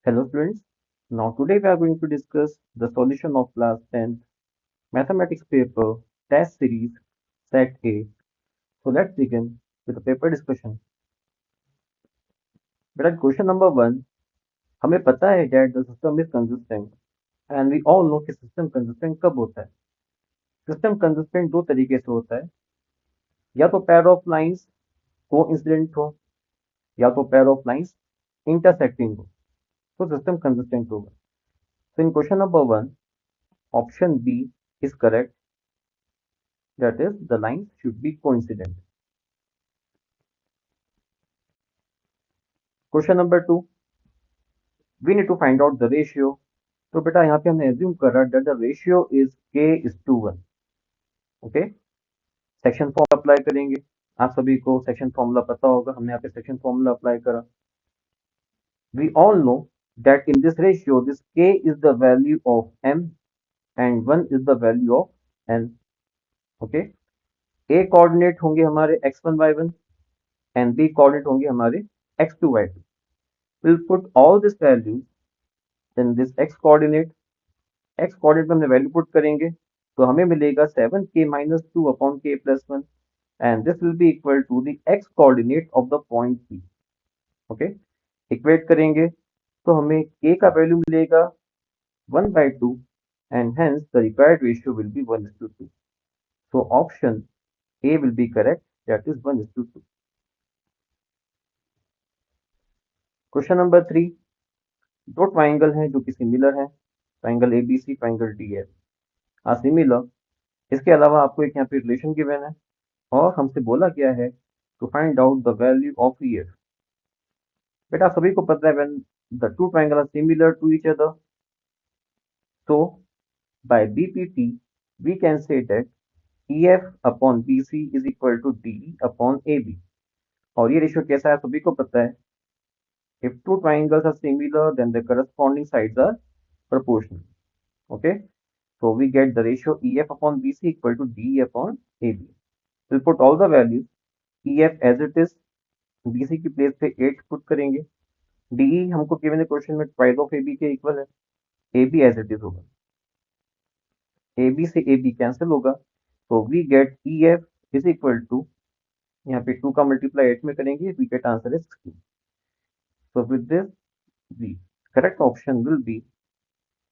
Hello students, now today we are going to discuss the solution of class 10th mathematics paper test series set A. So let's begin with the paper discussion. बेटा question number 1 हमें पता है that the system is consistent and we all know कि system consistent कब होता है. System consistent दो तरीके से होता है, या तो pair of lines coincident हो या तो pair of lines intersecting हो, तो system consistent होगा. So in question number 1 option B is correct, that is the lines should be coincident. Question number 2 we need to find out the ratio. तो बेटा यहाँ पे हमने एज्यूम कर रहा है the ratio is k:1. Okay, section formula apply करेंगे. आप सभी को सेक्शन फॉर्मूला पता होगा, हमने यहाँ पे सेक्शन फॉर्मूला अप्लाई करा. We all know that in this ratio this k is the value of m and 1 is the value of n. Okay, a coordinate होंगे हमारे x1 y1 and b coordinate होंगे हमारे x2 y2. Will put all this values in this x coordinate में हमने value put करेंगे तो हमें मिलेगा 7k minus 2 upon k plus 1 and this will be equal to the x coordinate of the point P. Okay, equate करेंगे तो हमें k का वैल्यू मिलेगा 1/2 and hence the required ratio will be 1:2. So option A will be correct, that is 1:2. Question number 3 दो triangle हैं जो कि similar है, triangle ABC, triangle DF are similar. इसके अलावा आपको एक यहाँ पे रिलेशन गिवन है और हमसे बोला गया है to find out the value of EF. बेटा सभी को पता है when the two triangle are similar to each other, so by BPT we can say that EF upon BC is equal to DE upon AB. और ये ratio कैसा है सभी को पता है. If two triangles are similar then the corresponding sides are proportional. Okay, so we get the ratio EF upon BC equal to DE upon AB. We'll put all the values. EF as it is, BC की place पे 8 put करेंगे. DE हमको given है question में twice of AB के equal है. AB as it is होगा, AB से AB कैंसिल होगा, तो we get EF is equal to, यहाँ पे 2 का मल्टीप्लाई 8 में करेंगे, we get answer is 16. So with this the correct option will be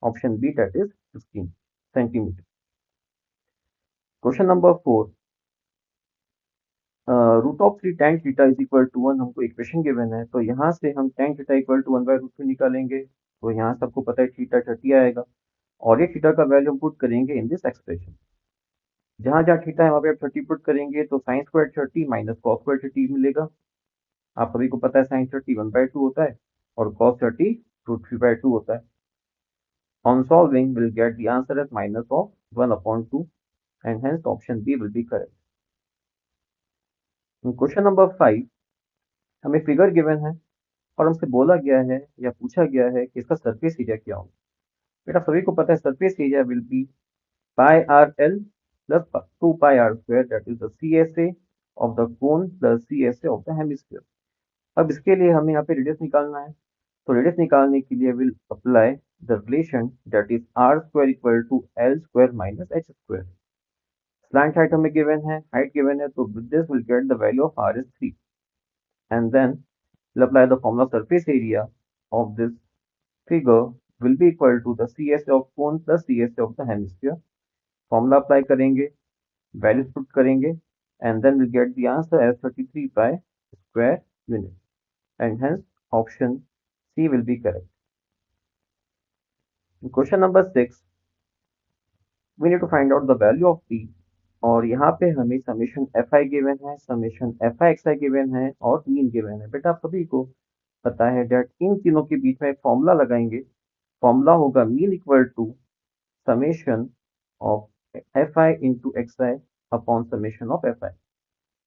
option B, that is 16 centimeter. Question number 4 root of 3 tan theta is equal to 1 हमको equation given है, तो यहाँ से हम tan थीटा इक्वल टू 1/√2 निकालेंगे. तो यहाँ सबको पता है थीटा 30 आएगा और ये थीटा का वैल्यू हम पुट करेंगे इन दिस एक्सप्रेशन. जहाँ जहाँ थीटा है वहाँ पे आप 30 पुट करेंगे तो sin square 30 minus cos square 30 मिलेगा. आप सभी को पता है sin 30 1/2 होता है और cos 30 √3/2 होता है. On solving we'll get the answer as minus of 1/2 and hence option B will be correct. In question number 5 हमें फिगर गिवन है और हमसे बोला गया है या पूछा गया है कि इसका सरफेस एरिया क्या होगा. बेटा सभी को पता है surface area will be pi r l plus 2 pi r square, that is the CSA of the cone plus CSA of the hemisphere. अब इसके लिए हमें यहाँ पे रेडियस निकालना है, तो रेडियस निकालने के लिए will apply the relation that is r square equal to l square minus h square. Slant height हमें गिवन है, हाइट गिवन है, तो with this will get the value of r is 3 and then we'll apply the formula surface area of this figure will be equal to the CSA of cone plus CSA of the hemisphere. Formula apply करेंगे, values put करेंगे and then we'll get the answer as 33 by square unit and hence option C will be correct. In question number 6 we need to find out the value of P और यहाँ पे हमें summation Fi given है, summation Fixi given है और mean given है. बेटा आप सभी को पता है डेट इन तीनों के बीच में फॉर्मूला लगाएंगे, फॉर्मूला होगा mean equal to summation of Fi into xi upon summation of Fi.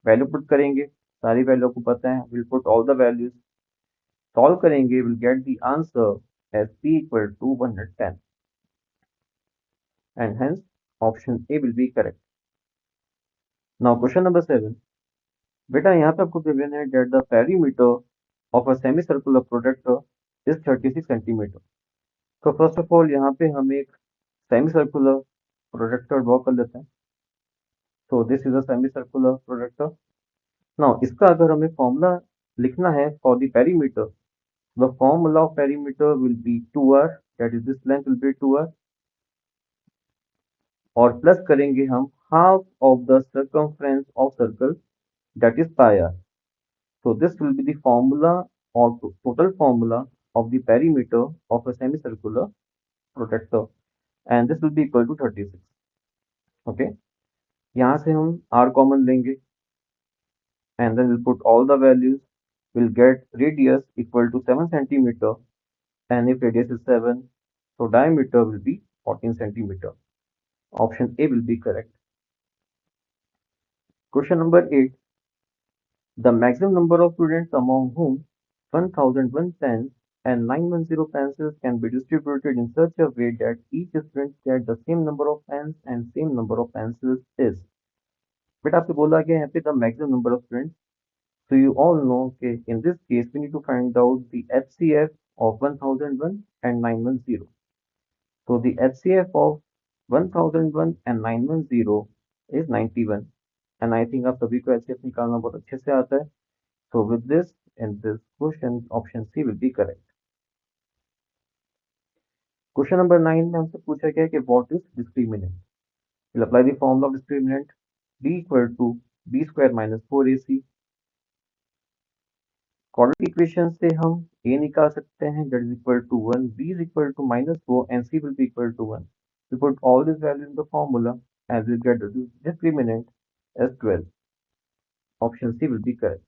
Value put करेंगे, सारी वैल्यू को पता है, will put all the values, solve करेंगे, will get the answer as p equal to 110 and hence option A will be correct. Now question number 7 बेटा यहाँ पे आपको गिवन है that the perimeter of a semicircular projector is 36 centimeter. तो first of all यहाँ पे हम एक सेमी सर्कुलर प्रोजेक्टर ड्रॉ कर लेते हैं. तो this is a semi circular projector. Now इसका अगर हमें फॉर्मूला लिखना है for the perimeter, the formula of perimeter will be 2r, that is this length will be 2r, और प्लस करेंगे हम half of the circumference of circle, that is pi r. So this will be the formula or total formula of the perimeter of a semicircular protector, and this will be equal to 36. Okay, यहाँ से हम r common लेंगे and then we'll put all the values. We'll get radius equal to 7 centimeter, and if radius is 7, so diameter will be 14 centimeter. Option A will be correct. Question number 8. The maximum number of students among whom 1001 pens and 910 pencils can be distributed in such a way that each student gets the same number of pens and same number of pencils is. बेटा आपसे बोला गया है यहाँ पे the maximum number of students. So you all know कि in this case we need to find out the HCF of 1001 and 910. So the HCF of 1001 and 910 is 91, and I think आप सभी को HCF निकालना बहुत अच्छे से आता है. So with this, in this question, option C will be correct. Question number 9 में हमसे पूछा गया है कि what is discriminant? We'll apply the formula of discriminant. D equal to b square minus 4ac. Quadratic equation से हम a निकाल सकते हैं, that is equal to 1, b is equal to minus 4, and c will be equal to 1. We put all these values in the formula and we'll get the discriminant as 12. Option C will be correct.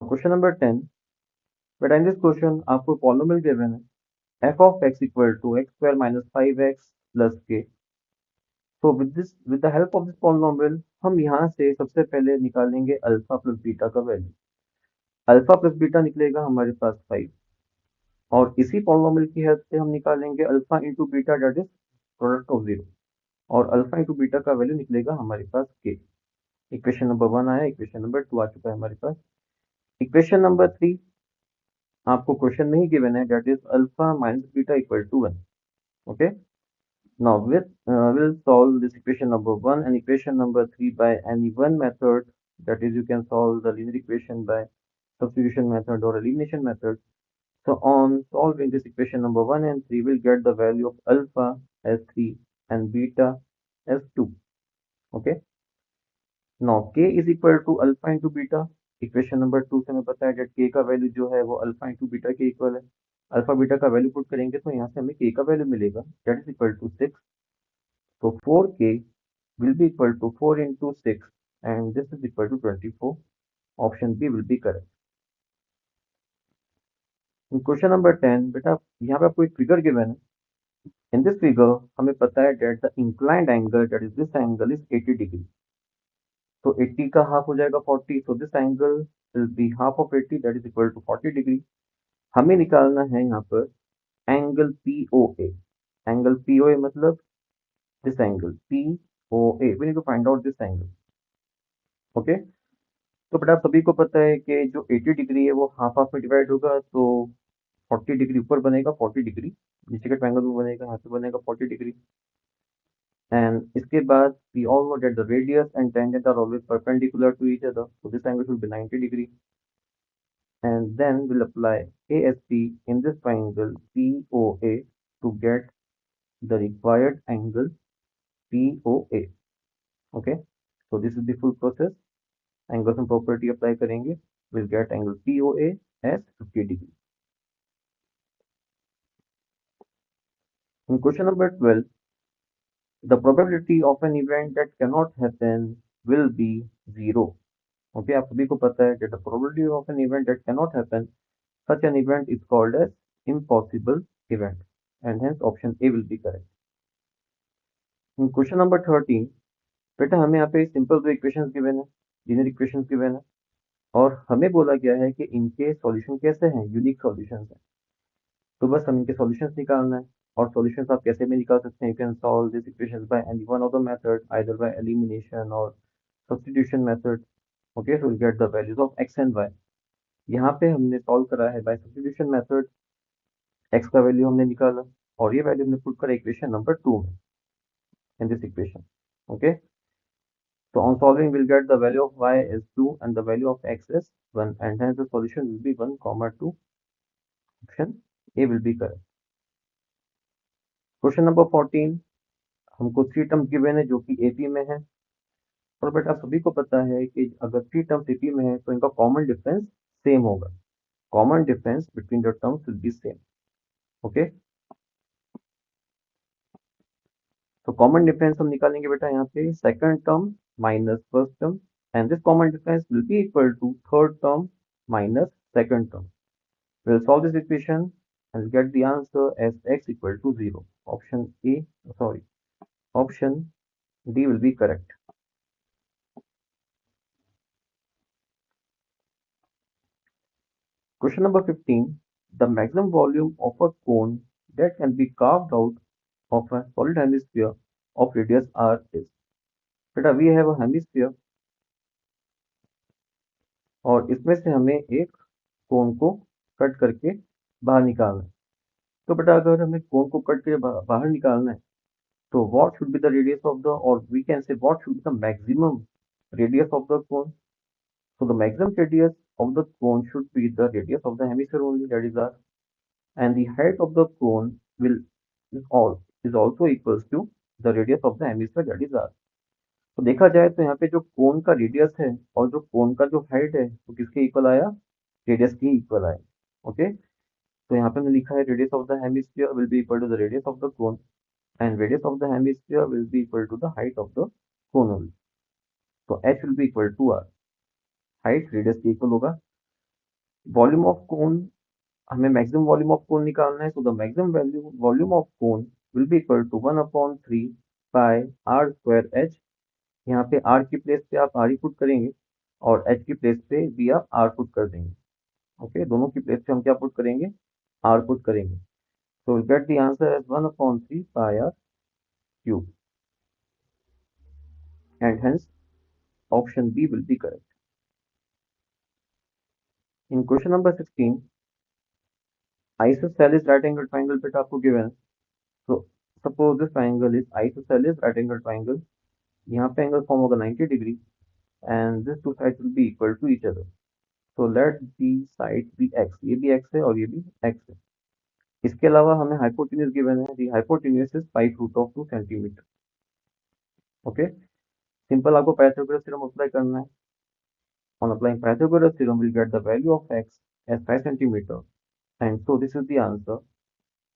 Question number 10. But in this question, आपको polynomial given है f of x equal to x square minus 5x plus k. So with the help of this polynomial, हम यहाँ से सबसे पहले निकालेंगे alpha plus beta का value. Alpha plus beta निकलेगा हमारे पास 5, और इसी पॉलिनोमियल की हेल्प से हम निकालेंगे alpha into beta, that is product of 0, और अल्फा इंटू बीटा का वैल्यू निकलेगा हमारे पास के. इक्वेशन नंबर 1 आया, इक्वेशन नंबर 2 आ चुका है हमारे पास. इक्वेशन नंबर 3 आपको क्वेश्चन में ही गिवन है, that is alpha minus beta equal to 1. Okay, now we'll solve this equation number 1 and equation number 3 by any one method, that is you can solve the linear equation by substitution method or elimination method. So on solving this equation number 1 and 3, we'll get the value of alpha as 3 and beta as 2. Okay, now k is equal to alpha into beta. Equation number 2 से हमें पता है कि k का value जो है वो alpha into beta के इक्वल है. अल्फा बीटा का वैल्यू पुट करेंगे तो यहाँ से हमें k का वैल्यू मिलेगा, that is equal to 6. So 4k will be equal to 4 into 6, and this is equal to 24. Option B will be correct. In question number 10, बेटा यहाँ पे आपको एक फिगर गिवन है. In this figure हमें पता है that the inclined angle, that is this angle, is 80 degree. तो 80 का हाफ हो जाएगा 40, so this angle will be half of 80, that is equal to 40 degree. हमें निकालना है यहाँ पर एंगल POA. एंगल POA मतलब this angle POA. We need to find out this angle. Okay, तो बेटा आप सभी को पता है कि जो 80 डिग्री है वो हाफ हाफ में डिवाइड होगा, तो 40 डिग्री ऊपर बनेगा, 40 डिग्री नीचे के ट्रायंगल में बनेगा, यहाँ पे बनेगा 40 डिग्री. एंड इसके बाद we all know that the radius and tangent are always perpendicular to each other, so this angle should be 90 degree. And then we'll apply ASP in this triangle POA to get the required angle POA. Okay, so this is the full process. Angles and property apply करेंगे, we'll get angle POA as 50 degree. In question number 12, the probability of an event that cannot happen will be 0. Okay, आप सभी को पता है that the probability of an event that cannot happen, such an event is called as impossible event, and hence option A will be correct. In question number 13, बेटा हमें यहाँ पे simple दो इक्वेशंस गिवन है, लीनियर इक्वेशंस गिवन है, और हमें बोला गया है कि इनके सॉल्यूशन कैसे हैं, यूनिक सॉल्यूशंस हैं. तो बस हम इनके सॉल्यूशंस निकालना है, और सॉल्यूशंस आप कैसे भी निकाल सकते हैं. You can solve this equations by any one of the method, either by elimination और substitution method. Okay, so will get the values of x and y. यहाँ पे हमने सॉल्व करा है बाय सब्स्टिट्यूशन मेथड, x का value हमने निकाला और ये वैल्यू हमने पुट करा इक्वेशन नंबर 2 में in this equation. Okay, so on solving we'll get the value of y is 2 and the value of x is 1 and hence the solution will be 1 comma 2. Option A will be correct. Question number 14, हमको 3 term given है जो कि AP में है और बेटा सभी को पता है कि अगर 3 टर्म्स AP में है तो इनका कॉमन डिफरेंस सेम होगा. Common difference between the terms will be same. Okay, तो कॉमन डिफरेंस हम निकालेंगे बेटा यहाँ पे second term minus first term and this common difference will be equal to third term minus second term. We'll solve this equation and get the answer as x equal to 0. Option D will be correct. Question number 15. The maximum volume of a cone that can be carved out of a solid hemisphere of radius r is. बेटा we have a hemisphere और इसमें से हमें एक कोन को cut करके बाहर निकालना है. तो बेटा अगर हमें कोन को कट के बाहर निकालना है तो what should be the radius of the, or we can say what should be the maximum radius of the cone? So the maximum radius of the cone should be the radius of the hemisphere only, that is r, and the height of the cone is also equals to the radius of the hemisphere, that is r. तो देखा जाए तो यहाँ पे जो कोन का radius है और जो कोन का जो हाइट है वो किसके इक्वल आया? रेडियस के इक्वल आया. ओके, तो यहाँ पे हमने लिखा है radius of the hemisphere will be equal to the radius of the cone and radius of the hemisphere will be equal to the height of the cone only. So h will be equal to r. Height radius के equal होगा. Volume of cone, हमें maximum volume of cone निकालना है. So the maximum volume of cone will be equal to 1/3 pi r square h. यहाँ पे r की place पे आप r ही पुट करेंगे और h की प्लेस पे भी आप r पुट कर देंगे. ओके, दोनों की प्लेस पे हम क्या पुट करेंगे? r पुट करेंगे. So we'll get the answer as 1/3 pi r cube and hence option B will be correct. In question number 16, isosceles right angle triangle बेटा आपको given है. So suppose this triangle is isosceles right angle triangle. यहाँ पे angle form होगा 90 degree and these two sides will be equal to each other. So let the sides be x. ये भी x है और ये भी x है. इसके अलावा हमें hypotenuse given है. The hypotenuse is 5 root of 2 centimeter. Okay, simple आपको Pythagoras theorem apply करना है. On applying Pythagoras theorem, we'll get the value of x as 5 centimeter. And so this is the answer,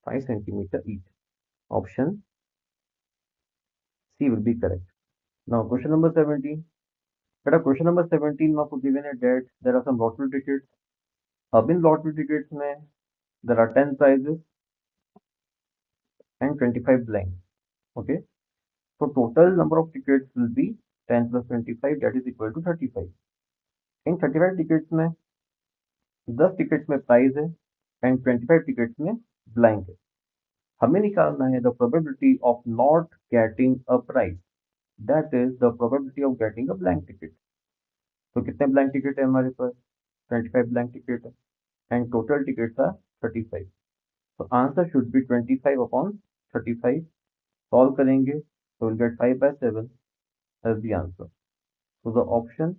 5 centimeter each. Option C will be correct. Now question number 17. बेटा question number 17 में आपको given है that there are some lottery tickets. अब इन lottery tickets में there are 10 prizes and 25 blank. Okay, so total number of tickets will be 10 plus 25, that is equal to 35. In 35 tickets में 10 tickets में prize है and 25 tickets में blank है. हमें निकालना है the probability of not getting a prize, that is the probability of getting a blank ticket. तो कितने blank ticket है हमारे पास? 25 blank ticket है and total tickets are 35. So answer should be 25/35. Solve करेंगे तो we'll get 5/7 as the answer. So the option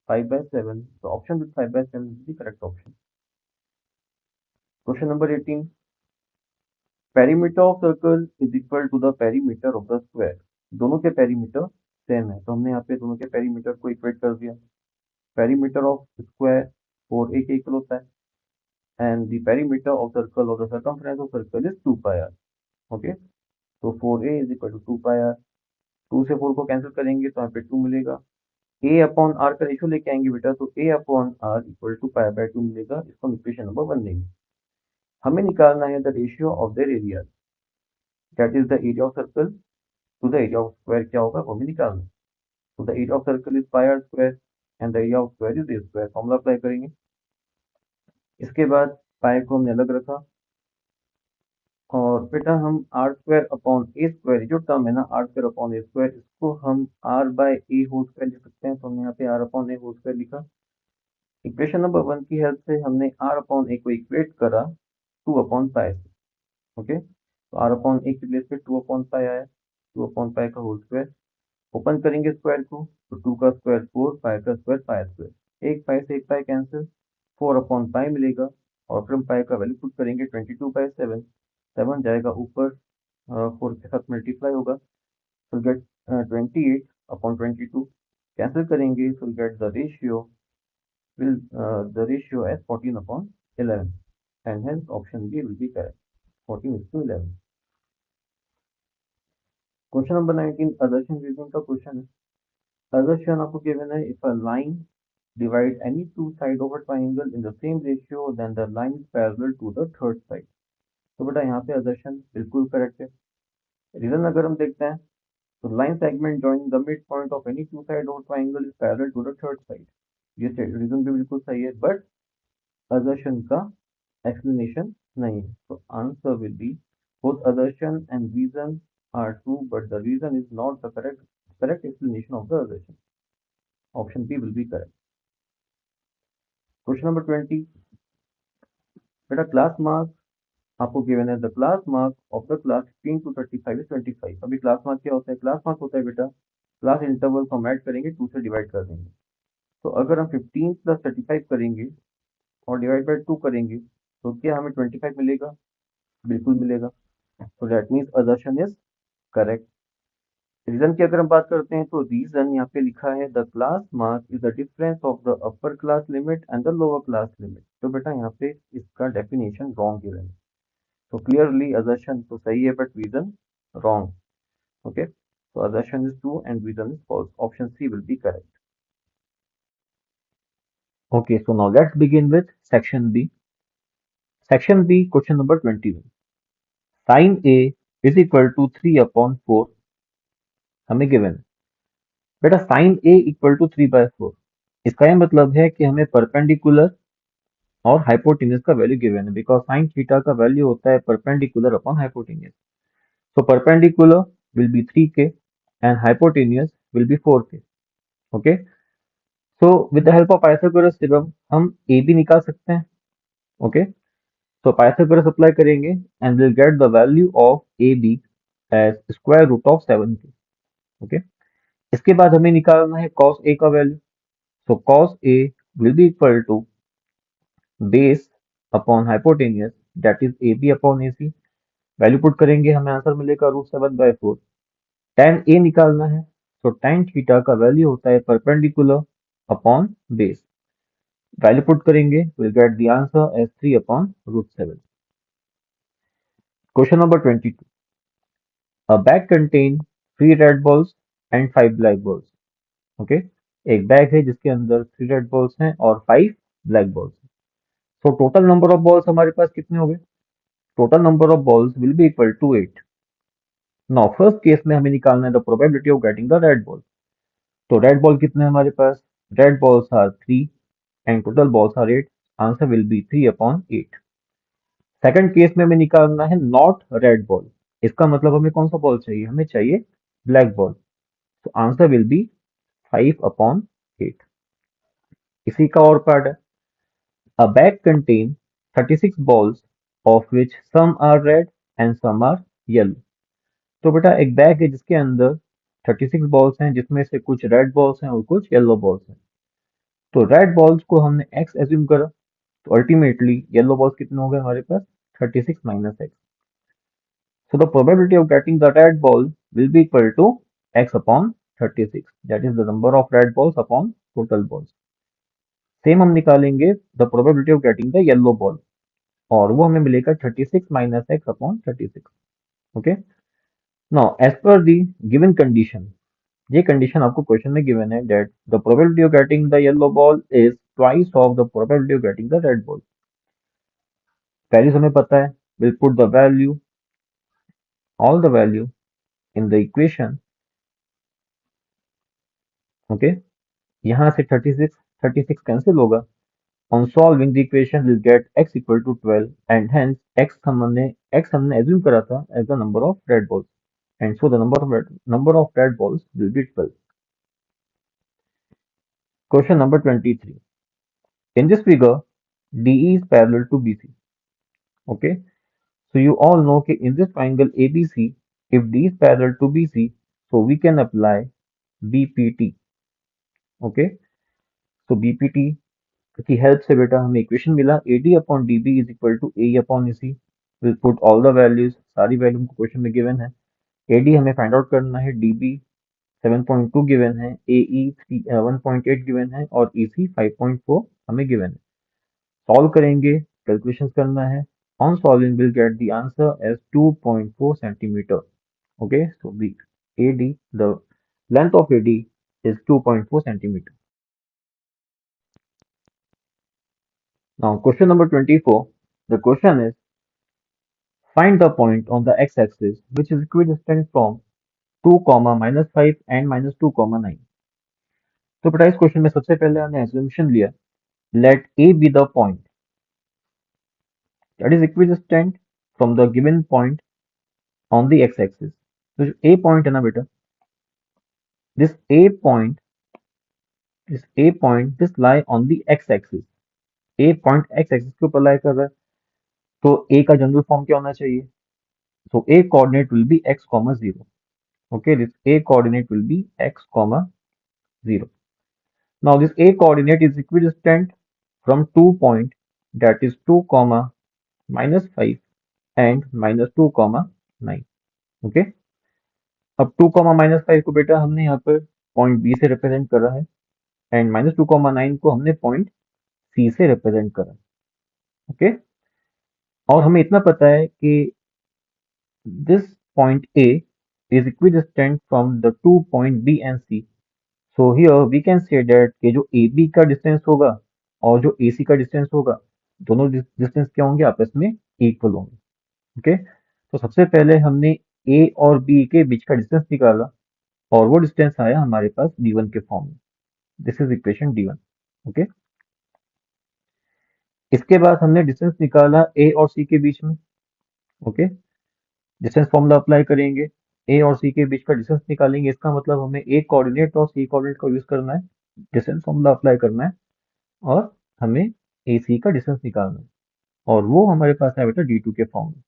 5/7, the option with 5/7 is the correct option. Question number 18. Perimeter of circle is equal to the perimeter of the square. दोनों के perimeter same है तो हमने यहाँ पे दोनों के perimeter को इक्वेट कर दिया. Perimeter of square 4a के इक्वल होता है and the perimeter of circle or the circumference of circle is 2 pi r. Okay, so 4a is equal to 2 pi r. 2 से 4 को कैंसिल करेंगे तो यहाँ पे 2 मिलेगा. a अपॉन r का रेशियो लेके आएंगे बेटा तो a upon r equal to pi by 2 मिलेगा. इसको हम इक्वेशन नंबर 1 देंगे. हमें निकालना है the ratio of their area, that is the area of circle to the area of square. क्या होगा वो हमें निकालना है. तो the area of circle is pi r square and the area of square is a square. Formula apply करेंगे. इसके बाद पाई को हमने अलग रखा और बेटा हम r square upon a square, जो टर्म है ना r square upon a square, इसको हम r by a whole square लिख सकते हैं. तो हमने यहाँ पे r upon a whole square लिखा. इक्वेशन नंबर 1 की हेल्प से हमने आर अपॉन ए को इक्वेट करा 2 अपॉन पाई से. ओके, तो r अपॉन ए की प्लेस पे 2 अपॉन पाई आया, 2 अपॉन पाई का होल स्क्वायर। ओपन करेंगे स्क्वायर को तो 2 का स्क्वायर 4, पाई का स्क्वायर पाई स्क्वायर, एक पाई से एक पाई कैंसिल, 4 अपॉन पाई मिलेगा। और फिर हम पाई का वैल्यू पुट करेंगे 22/7, 7 जाएगा ऊपर, 4 के साथ मल्टीप्लाई होगा, so get 28 upon 22, कैंसिल करेंगे so get the ratio as 14 upon 11, and hence option B will be correct, 14:11. Question number 19 addition reasoning का क्वेश्चन है। addition आपको गिवन है, if a line divide any two side of a triangle in the same ratio then the line is parallel to the third side। तो बेटा यहाँ पे addition बिल्कुल correct है। रीजन अगर हम देखते हैं तो line segment joining the midpoint of any two side of a triangle is parallel to the third side। ये रीजन भी बिल्कुल सही है, बट assertion का explanation नहीं है। तो answer will B both assertion and reason are true, but the reason is not the correct explanation of the assertion। Option B will be correct। Question number 20, बेटा class mark आपको given है, the class mark of the class 15 to 35 is 25। अभी class mark क्या होता है? Class mark होता है बेटा क्लास इंटरवल को हम ऐड करेंगे, 2 से डिवाइड कर देंगे। तो अगर हम 15 + 35 करेंगे और डिवाइड बाय 2 करेंगे तो क्या हमें 25 मिलेगा? बिल्कुल मिलेगा। तो that means assertion is correct. Reason की अगर हम बात करते हैं तो रीजन यहाँ पे लिखा है the class mark is the difference of the upper class limit and the lower class limit. तो बेटा यहाँ पे इसका डेफिनेशन रॉन्ग गिवन है। तो क्लियरली assertion तो सही है but reason wrong. Okay, so assertion is true and reason is false। Option C will be correct। Okay, so now let's begin with section B। Section B, question number 21। Sin A is equal to 3 upon 4 हमें given है। बेटा sin A equal to 3/4, इसका यह मतलब है कि हमें perpendicular और हाइपोटेन्यूज का वैल्यू गिवन है, बिकॉज sin थीटा का वैल्यू होता है perpendicular upon hypotenuse. So perpendicular will be 3k and hypotenuse will be 4k। Okay, so with the help of Pythagoras theorem हम ए बी निकाल सकते हैं। ओके, सो पाइथागोरस अप्लाई करेंगे and will get the value of a b as square root of 7k। Okay, इसके बाद हमें निकालना है cos a का value. So cos a will be equal to base upon hypotenuse, that is AB upon AC। Value put करेंगे हमें answer मिलेगा √7/4। tan A निकालना है, तो tan थीटा का वैल्यू होता है perpendicular upon base. Value put करेंगे will get the answer as 3 upon √7। Question number 22। A bag contain 3 red balls and 5 black balls. Okay, एक बैग है जिसके अंदर 3 रेड बॉल्स हैं और 5 ब्लैक बॉल्स हैं। So total number of balls हमारे पास कितने हो गए? Total number of balls will be equal to 8। Now first case में हमें निकालना है the probability of getting the red ball. तो रेड बॉल कितने हैं हमारे पास? Red balls are 3 and total balls are 8। Answer will be 3 upon 8। Second case में हमें निकालना है नॉट रेड बॉल। इसका मतलब हमें कौन सा बॉल चाहिए? हमें चाहिए ब्लैक बॉल। तो आंसर विल बी 5 अपॉन 8। इसी का और पार्ट है, a bag contain 36 balls of which some are red and some are yellow। तो बेटा एक बैग है जिसके अंदर 36 बॉल्स हैं जिसमें से कुछ रेड बॉल्स हैं और कुछ येलो बॉल्स हैं। तो रेड बॉल्स को हमने x एज्यूम करा, तो अल्टीमेटली येलो बॉल्स कितने हो गए हमारे पास? 36 minus x। So the probability of getting the red ball will be equal to x upon 36, that is the number of red balls upon total balls। Same हम निकालेंगे the probability of getting the yellow ball, और वो हमें मिलेगा 36 minus x upon 36। Okay, now as per the given condition, ये condition आपको question में given है that the probability of getting the yellow ball is twice of the probability of getting the red ball. Values हमें पता है, will put the value, all the value in the equation. Okay, यहाँ से 36 cancel होगा। On solving the equation we'll get x equal to 12 and hence x हमने assume करा था as the number of red balls, and so the number of red balls will be 12। Question number 23। In this figure DE is parallel to BC। Okay, So you all know that in this triangle ABC, if D is parallel to BC, so we can apply BPT. Okay, so BPT की help से बेटा हमें equation मिला AD upon DB is equal to AE upon EC. Will put all the values, सारी value हमको क्वेश्चन में given है. AD हमें फाइंड आउट करना है, DB 7.2 गिवन है, AE 1.8 गिवन है और EC 5.4 हमें गिवन है. सॉल्व करेंगे, कैलकुलेशंस करना है. On solving will get the answer as 2.4 centimeter. Okay, so the AD, the length of AD is 2.4 centimeter. Now, question number 24. The question is, find the point on the x-axis which is equidistant from 2, minus 5 and minus 2, 9. तो बेटा इस question में सबसे पहले हमने assumption लिया, let A be the point that is equidistant from the given point on the x-axis. तो जो A point है ना बेटा, this A point, this lie on the x-axis. A point x-axis के ऊपर lie कर रहा है, तो A का जनरल फॉर्म क्या होना चाहिए? So A coordinate will be x, 0. Okay, this A coordinate will be x, 0. Now this A coordinate is equidistant from 2 point, that is 2, minus 5 and minus 2, 9. Okay, अब 2, minus 5 को बेटा हमने यहाँ पर पॉइंट B से रिप्रेजेंट करा है and minus 2, 9 को हमने पॉइंट C से रिप्रेजेंट करा है. ओके, और हमें इतना पता है कि this point A is equidistant from the 2 point B and C. So here we can say that कि जो AB का डिस्टेंस होगा और जो AC का डिस्टेंस होगा, दोनों डिस्टेंस क्या होंगे? आपस में इक्वल होंगे. ओके, तो सबसे पहले हमने A और B के बीच का डिस्टेंस निकाला और वो डिस्टेंस आया हमारे पास D1 के फॉर्म में. This is equation D1. Okay, इसके बाद हमने डिस्टेंस निकाला A और C के बीच में. ओके, डिस्टेंस फॉर्मूला अप्लाई करेंगे, ए और सी के बीच का डिस्टेंस निकालेंगे. इसका मतलब हमें ए कोऑर्डिनेट और सी कोऑर्डिनेट का यूज करना है, डिस्टेंस फॉर्मूला अप्लाई करना है और हमें ए सी का डिस्टेंस निकालना है और वो हमारे पास है बेटा D2 के फॉर्म में.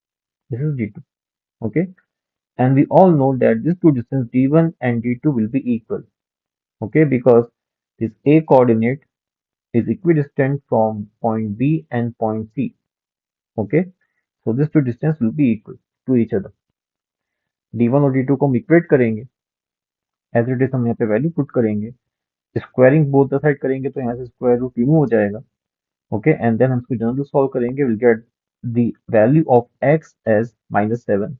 This is D2. Okay, and we all know that this two distance D1 and D2 will be equal. Okay, because this a coordinate is equidistant from point B and point C. Okay, so these two distance will be equal to each other. D1 और D2 को हम equate करेंगे, as it is हम यहाँ पे value put करेंगे, squaring both the side करेंगे तो यहाँ से स्क्वायर रूट रिमूव हो जाएगा. ओके, एंड देन हम इसको जनरल सॉल्व करेंगे, will get the value of x as -7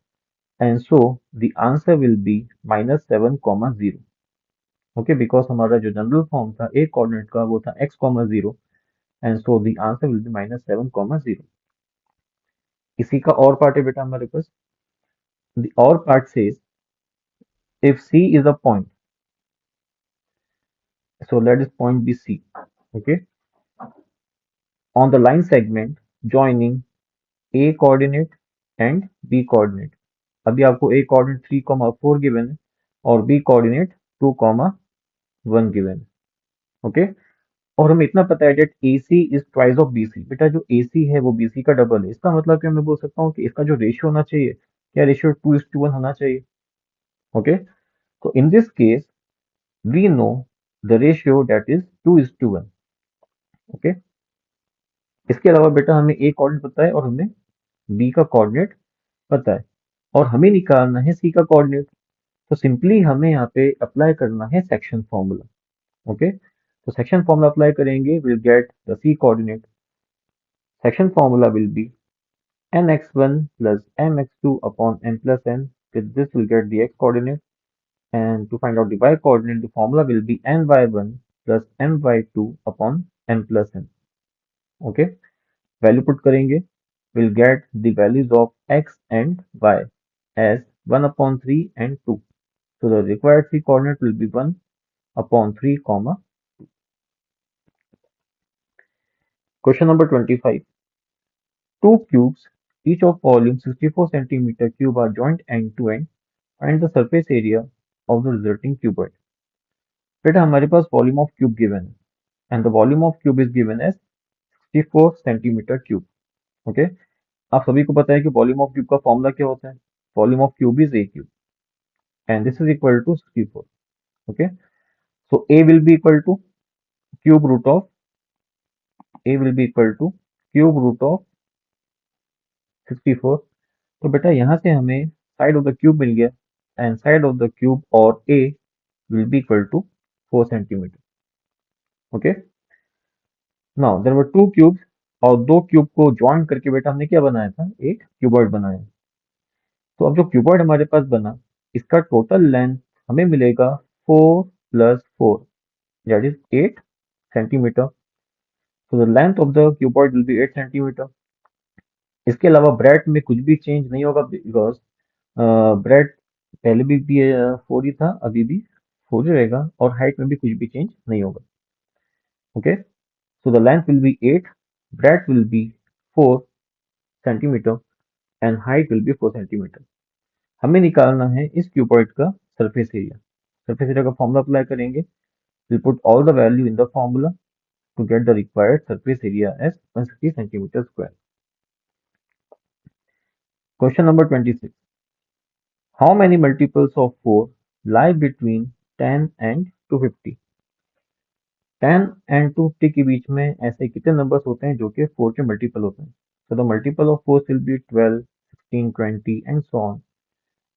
and so the answer will be -7, 0. Okay, because हमारा जो जनरल फॉर्म था ए कोऑर्डिनेट का वो था x, 0 and so the answer will be -7, 0. इसी का और पार्ट है बेटा हमारे पास. द और part says if C is a point, so let this point be C. Okay, on the line segment joining A coordinate and B coordinate. अभी आपको A coordinate 3, 4 given है और B coordinate 2, 1 गिवन है. Okay, और हमें इतना पता है that AC is twice of BC. बेटा जो AC है वो BC का डबल है. इसका मतलब कि मैं बोल सकता हूँ कि इसका जो रेशियो होना चाहिए, क्या रेशियो 2:1 होना चाहिए. ओके, तो in this case we know the ratio that is 2:1. Okay, इसके अलावा बेटा हमें A कोऑर्डिनेट पता है और हमें B का कोऑर्डिनेट पता है और हमें निकालना है C का कोऑर्डिनेट. तो सिंपली हमें यहाँ पे अप्लाई करना है सेक्शन फॉर्मूला. ओके, तो सेक्शन फॉर्मूला अप्लाई करेंगे, will get the C coordinate. Section formula will be mx1 plus mx2 upon m plus n. With this we'll get the x coordinate, and to find out the y coordinate the formula will be my1 plus my2 upon m plus n. Okay, value put करेंगे, will get the values of x and y as 1 upon 3 and 2. So the required C coordinate will be 1 upon 3, 2. Question number 25. Two cubes, each of volume 64 centimeter cube are joined end to end. Find the surface area of the resulting cuboid. बेटा हमारे पास volume of cube given है and the volume of cube is given as 64 centimeter cube. Okay, आप सभी को पता है कि वॉल्यूम ऑफ क्यूब का फॉर्मूला क्या होता है? Volume of cube is a cube and this is equal to 64. Okay, so a will be equal to cube root of a will be equal to cube root of 64. तो बेटा यहाँ से हमें side of the cube मिल गया and side of the cube और a will be equal to 4 centimetre. Okay, now there were two cubes और दो क्यूब को ज्वाइन करके बेटा हमने क्या बनाया था? एक क्यूबॉइड बनाया. तो अब जो क्यूबॉइड हमारे पास बना, इसका टोटल लेंथ हमें मिलेगा 4 plus 4, that is 8 centimetre. So the length of the cuboid will be 8 centimetre. इसके अलावा ब्रेड में कुछ भी चेंज नहीं होगा बिकॉज ब्रेड पहले भी 4 ही था, अभी भी 4 ही रहेगा और हाइट में भी कुछ भी चेंज नहीं होगा. Okay, so the length will be 8, bread will be 4 centimetre and height will be 4 centimetre. हमें निकालना है इस क्यूबॉइड का सरफेस एरिया. सरफेस एरिया का फॉर्मूला अप्लाई करेंगे. We'll put all the value in the formula to get the required surface area as 160 centimeter square. Question number 26. How many multiples of 4 lie between 10 and 250? 10 and 250 के बीच में ऐसे कितने numbers होते हैं जो कि 4 के मल्टीपल होते हैं? So the multiple of 4 will be 12, 16, 20 and so on.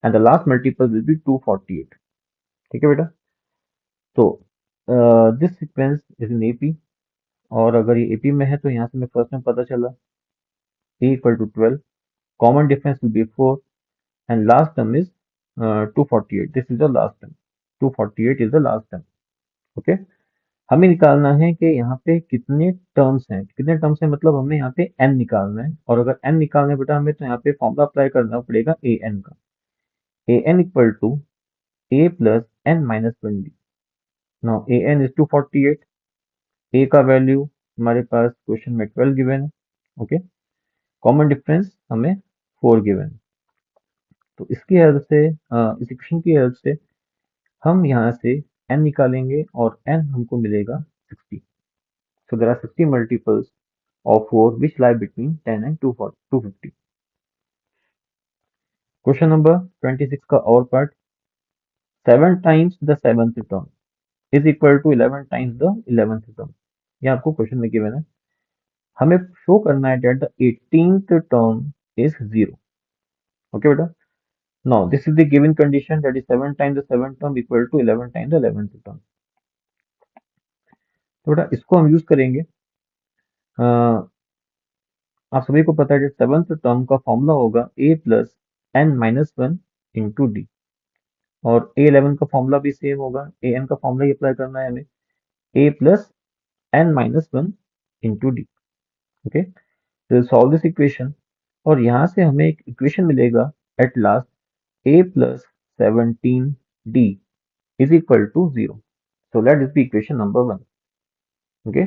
And the last multiple will be 248. ठीक है बेटा? तो this sequence is in AP और अगर ये AP में है तो यहाँ से हमें फर्स्ट में पता चला A equal to 12, common difference will be 4 and last term is 248. This is the last term. 248 is the last term. Okay, हमें निकालना है कि यहाँ पे कितने टर्म्स हैं. कितने टर्म्स हैं मतलब हमें यहाँ पे n निकालना है और अगर n निकालना है बेटा हमें तो यहाँ पे फॉर्मूला अप्लाई करना पड़ेगा a n का. a n equal to a plus n minus 1d. Now a n is 248. a का वैल्यू हमारे पास क्वेश्चन में 12 गिवन है. ओके, कॉमन डिफरेंस हमें 4 गिवन है. तो इसकी हेल्प से इस इक्वेशन की हेल्प से हम यहाँ से n निकालेंगे और n हमको मिलेगा 60. So there are 60 multiples of 4 which lie between 10 and 250. Question number 26 का और part. 7 times the 7th term is equal to 11 times the 11th term. ये आपको क्वेश्चन में गिवन है. हमें शो करना है that the 18th term is 0. Okay बेटा. Now this is the given condition, that is 7 times the 7th term equal to 11 times the 11th term. तो बेटा इसको हम यूज करेंगे. आप सभी को पता है कि 7th टर्म का फॉर्मूला होगा a plus n minus 1 into D और a11 का फॉर्मूला भी सेम होगा. an का फॉर्मूला ही अप्लाई करना है हमें, a plus n minus 1 into d. Okay, तो सॉल्व दिस इक्वेशन और यहाँ से हमें एक इक्वेशन मिलेगा at last, a plus 17d is equal to 0. So let this be equation number 1. Okay,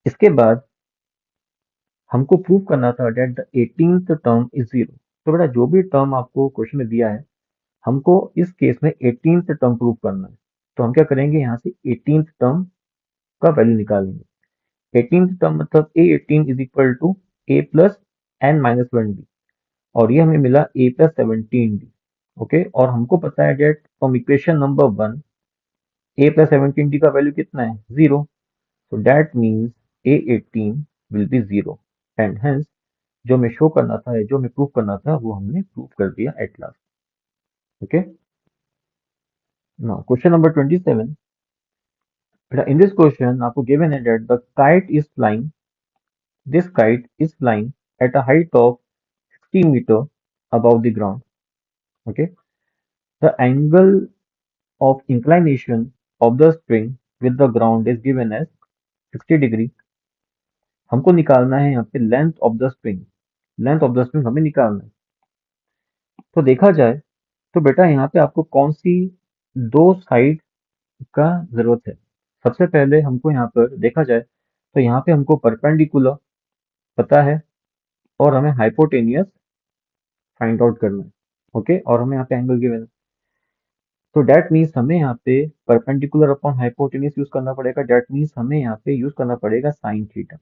इसके बाद हमको प्रूव करना था date the 18th term is 0. तो बेटा जो भी टर्म आपको क्वेश्चन में दिया है हमको इस केस में 18th टर्म प्रूव करना है. तो हम क्या करेंगे, यहाँ से 18th टर्म का वैल्यू निकालेंगे. 18th टर्म मतलब a18 is equal to a plus n minus 1d और ये हमें मिला a प्लस 17d. ओके, और हमको पता है that from equation number 1 a plus 17d का वैल्यू कितना है? 0. So that means a18 will be 0 and hence जो हमें शो करना था, जो हमें प्रूव करना था वो हमने प्रूव कर दिया at last. Okay, now question number 27. In this question, आपको given है that the kite is flying. This kite is flying at a height of 60 meter above the ground. Okay. The angle of inclination of the string with the ground is given as 60 degree. हमको निकालना है यहाँ पे length of the spring. Length of the spring हमें निकालना है. तो देखा जाए तो बेटा यहाँ पे आपको कौन सी दो साइड का जरूरत है. सबसे पहले हमको यहाँ पर देखा जाए तो यहाँ पे हमको परपेंडिकुलर पता है और हमें हाइपोटेनियस फाइंड आउट करना है. ओके, और हमें यहाँ पे एंगल गिवन है. तो डेट मीन्स हमें यहाँ पे परपेंडिकुलर अपॉन हाइपोटेनियस यूज करना पड़ेगा. डेट मीन्स हमें यहाँ पे यूज करना पड़ेगा साइन थीटा.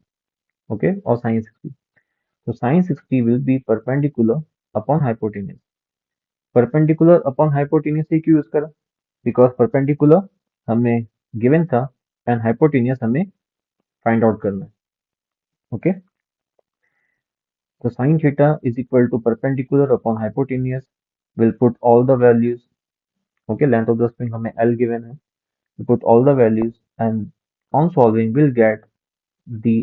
ओके, और साइन 60. तो sin 60 will be perpendicular upon hypotenuse. Perpendicular upon hypotenuse से क्यों यूज करा? बिकॉज परपेंडिकुलर हमें गिवन था एंड हाइपोटेन्यूस हमें फाइंड आउट करना है. ओके, तो sin theta is equal to perpendicular upon hypotenuse. We'll put all the values. Okay, length of the spring हमें L given है. We put all the values and on solving we'll get the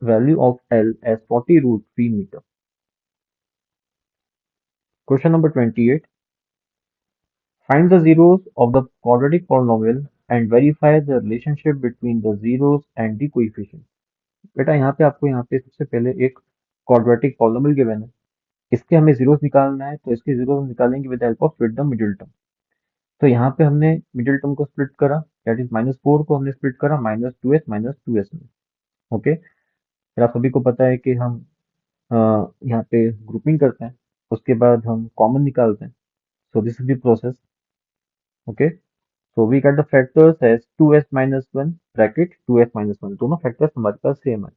value of L as 40 root 3 meter. Question number 28. Find the zeros of the quadratic polynomial and verify the relationship between the zeros and the coefficient. बेटा यहाँ पे आपको यहाँ पे सबसे पहले एक quadratic polynomial given है, इसके हमें जीरोस निकालना है, तो इसके जीरोस हम निकालेंगे with help of split the middle term. तो यहाँ पे हमने मिडिल टर्म को स्प्लिट करा, दैट इज -4 को हमने स्प्लिट करा -2s में. ओके, फिर आप सभी को पता है कि हम यहाँ पे ग्रुपिंग करते हैं, उसके बाद हम कॉमन निकालते हैं. So this is the process. Okay, so we get the factors as 2s-1 bracket 2s-1. दोनों फैक्टर्स हमारे पास सेम है.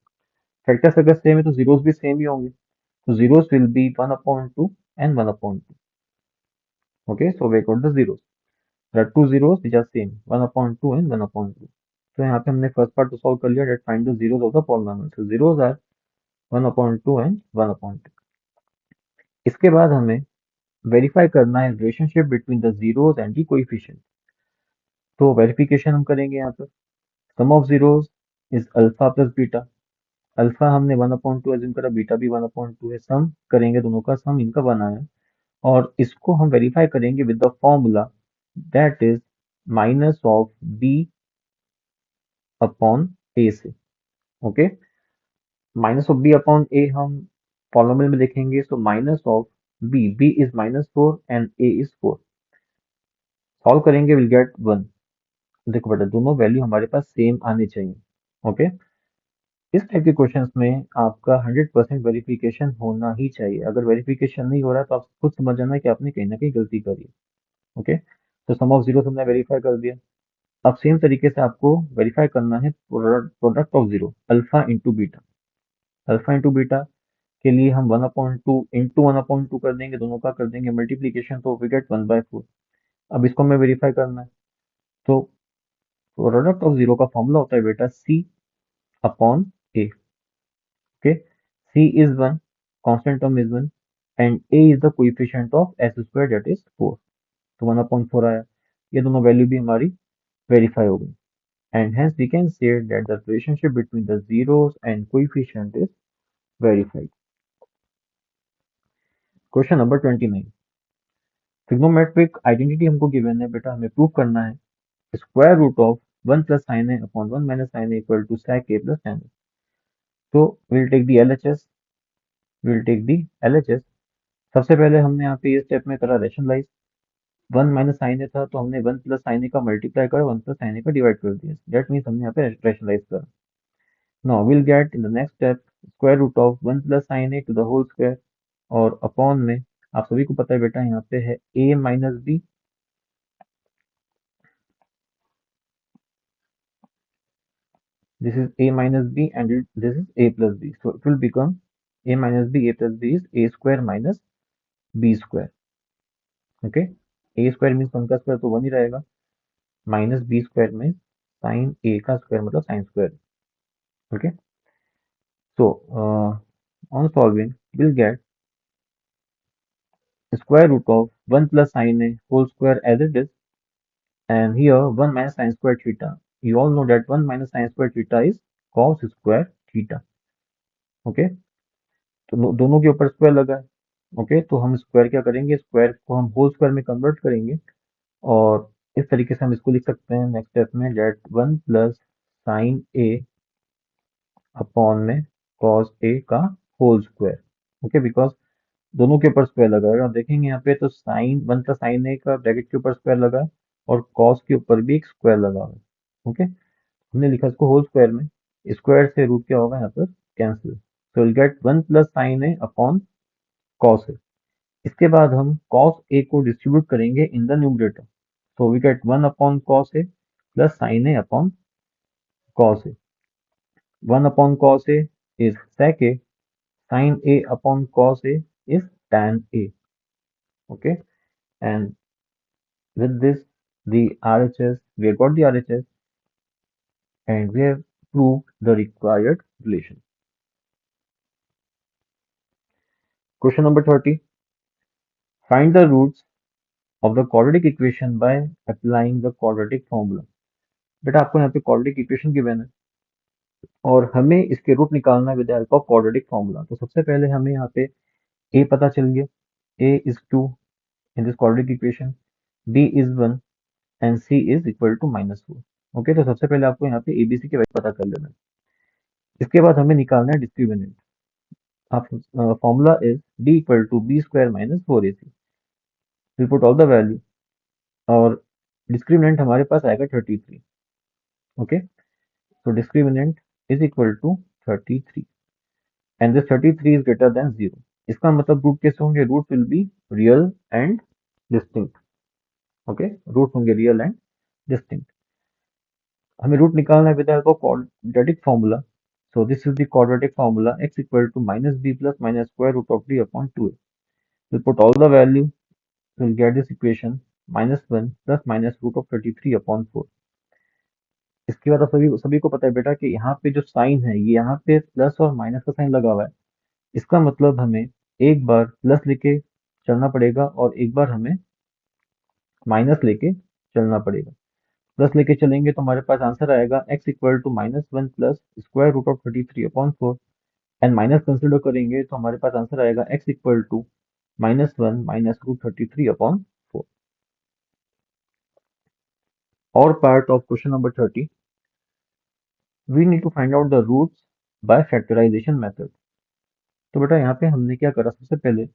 फैक्टर्स अगर सेम है तो जीरोस भी सेम ही होंगे. So zeros will be 1/2 and 1/2. Okay, so we got the zeros. There are two zeros which are same, 1/2 and 1/2. तो यहाँ पे हमने फर्स्ट पार्ट तो सॉल्व कर लिया, that find the zeros of the polynomial. So zeros are 1/2 and 1/2. इसके बाद हमें वेरीफाई करना है relationship between the zeros and the coefficient. तो वेरिफिकेशन हम करेंगे यहाँ पर. Sum of zeros is alpha plus beta. Alpha हमने 1/2 एज्यूम करा, बीटा भी 1/2 है. सम करेंगे, दोनों का सम इनका 1 आया, और इसको हम वेरीफाई करेंगे with the formula that is minus of b upon a से. Okay, minus of b upon a हम पॉलिनोमियल में लिखेंगे. So minus of b is -4 and a is 4. Solve करेंगे, विल गेट 1. देखो बेटा, दोनों वैल्यू हमारे पास सेम आने चाहिए. ओके, इस टाइप के क्वेश्चंस में आपका 100% वेरिफिकेशन होना ही चाहिए. अगर वेरिफिकेशन नहीं हो रहा है तो आप खुद समझ जाना कि आपने कहीं ना कहीं गलती करी है. ओके, तो सम ऑफ जीरो हमने वेरीफाई कर दिया. अब सेम तरीके से आपको वेरीफाई करना है product of zero, alpha into beta. Alpha into beta के लिए हम 1/2 इंटू 1/2 कर देंगे, दोनों का कर देंगे मल्टीप्लीकेशन, तो वी गेट 1/4. अब इसको हमें वेरीफाई करना है. तो प्रोडक्ट ऑफ जीरो का फॉर्मूला होता है बेटा c upon a. Okay, c is 1, constant term is 1, and a is the coefficient of x square that is 4. तो 1/4 आया. ये दोनों वैल्यू भी हमारी वेरीफाई हो गई. And hence we can say that the relationship between the zeros and coefficient is verified. Question number 29. Trigonometric identity हमको given है बेटा, हमें प्रूव करना है square root of 1 plus sin a upon 1 minus sin a equal to sec a plus tan a. तो we'll take the LHS. We'll take the LHS. सबसे पहले हमने यहाँ पे ये स्टेप में करा रैशनलाइज. 1 माइनस साइन ए था तो हमने 1 प्लस साइन ए का मल्टीप्लाई कर 1 प्लस साइन ए का डिवाइड कर दिया. दैट मीन्स हमने यहाँ पे रैशनलाइज करा. Now we'll get in the next step square root of 1 plus sin a to the whole square, और अपॉन में आप सभी को पता है बेटा यहाँ पे है a minus b. This is a minus b and this is a plus b. So it will become a minus b, a plus b is a square minus b square. Okay, a square means 1 का square तो 1 ही रहेगा, minus b square में sign a का square मतलब sine square. Okay, so on solving we'll get square root of 1 plus sin a whole square as it is, and here 1 minus sin square theta. You all know that 1 minus sin square theta is cos square theta. Okay, तो दोनों के ऊपर square लगा है. Okay, तो हम square क्या करेंगे, स्क्वायर को हम होल स्क्वायर में कन्वर्ट करेंगे, और इस तरीके से हम इसको लिख सकते हैं नेक्स्ट स्टेप में date 1 plus sine a upon में कॉस ए का होल स्क्वायर. ओके, बिकॉज दोनों के ऊपर स्क्वायर लगा है. आप देखेंगे यहाँ पे तो साइन 1 प्लस साइन ए का ब्रैकेट के ऊपर स्क्वायर लगा है और कॉस के ऊपर भी एक स्क्वायर लगा है. ओके, हमने लिखा इसको होल स्क्वायर में, स्क्वायर से रूट क्या होगा यहाँ पर कैंसिल. तो will get 1 plus sine a upon cos a. इसके बाद हम कॉस ए को डिस्ट्रीब्यूट करेंगे in the numerator. So we get 1 upon cos a plus sine a upon cos a. 1 upon cos a is sec a, sin A upon cos A is tan A. Okay, and with this, the RHS, we have got the RHS and we have proved the required relation. Question number 30. Find the roots of the quadratic equation by applying the quadratic formula. बेटा आपको यहाँ पे quadratic equation given है और हमें इसके root निकालना है with the help of quadratic formula. तो सबसे पहले हमें यहाँ पे a पता चल गया, a is 2 in this quadratic equation, b is 1 and c is equal to -4. Okay, तो सबसे पहले आपको यहाँ पे abc की वैल्यू पता कर लेना है. इसके बाद हमें निकालना है डिस्क्रिमिनेंट. आप formula is d equal to b square minus 4ac. We put all the value और डिस्क्रिमिनेंट हमारे पास आएगा 33. Okay, so discriminant is equal to 33 and this 33 is greater than 0. इसका मतलब रूट कैसे होंगे? Root will be real and distinct. Okay, root होंगे real and distinct. हमें रूट निकालना है with the help of quadratic formula. So this is the quadratic formula x equal to minus b plus minus square root of d upon 2a. Will put all the value, will get this equation -1 plus minus root of 33 upon 4. इसके बाद आप सभी को पता है बेटा कि यहाँ पे जो साइन है ये यहाँ पे प्लस और माइनस का साइन लगा हुआ है. इसका मतलब हमें एक बार प्लस लेके चलना पड़ेगा और एक बार हमें माइनस लेके चलना पड़ेगा. प्लस लेके चलेंगे तो हमारे पास आंसर आएगा x equal to -1 plus square root of 33 upon 4 and minus consider करेंगे तो हमारे पास आंसर आएगा x equal to -1 minus root 33 upon 4. और part of question number 30, we need to find out the roots by factorisation method. तो बेटा यहाँ पे हमने क्या करा, सबसे पहले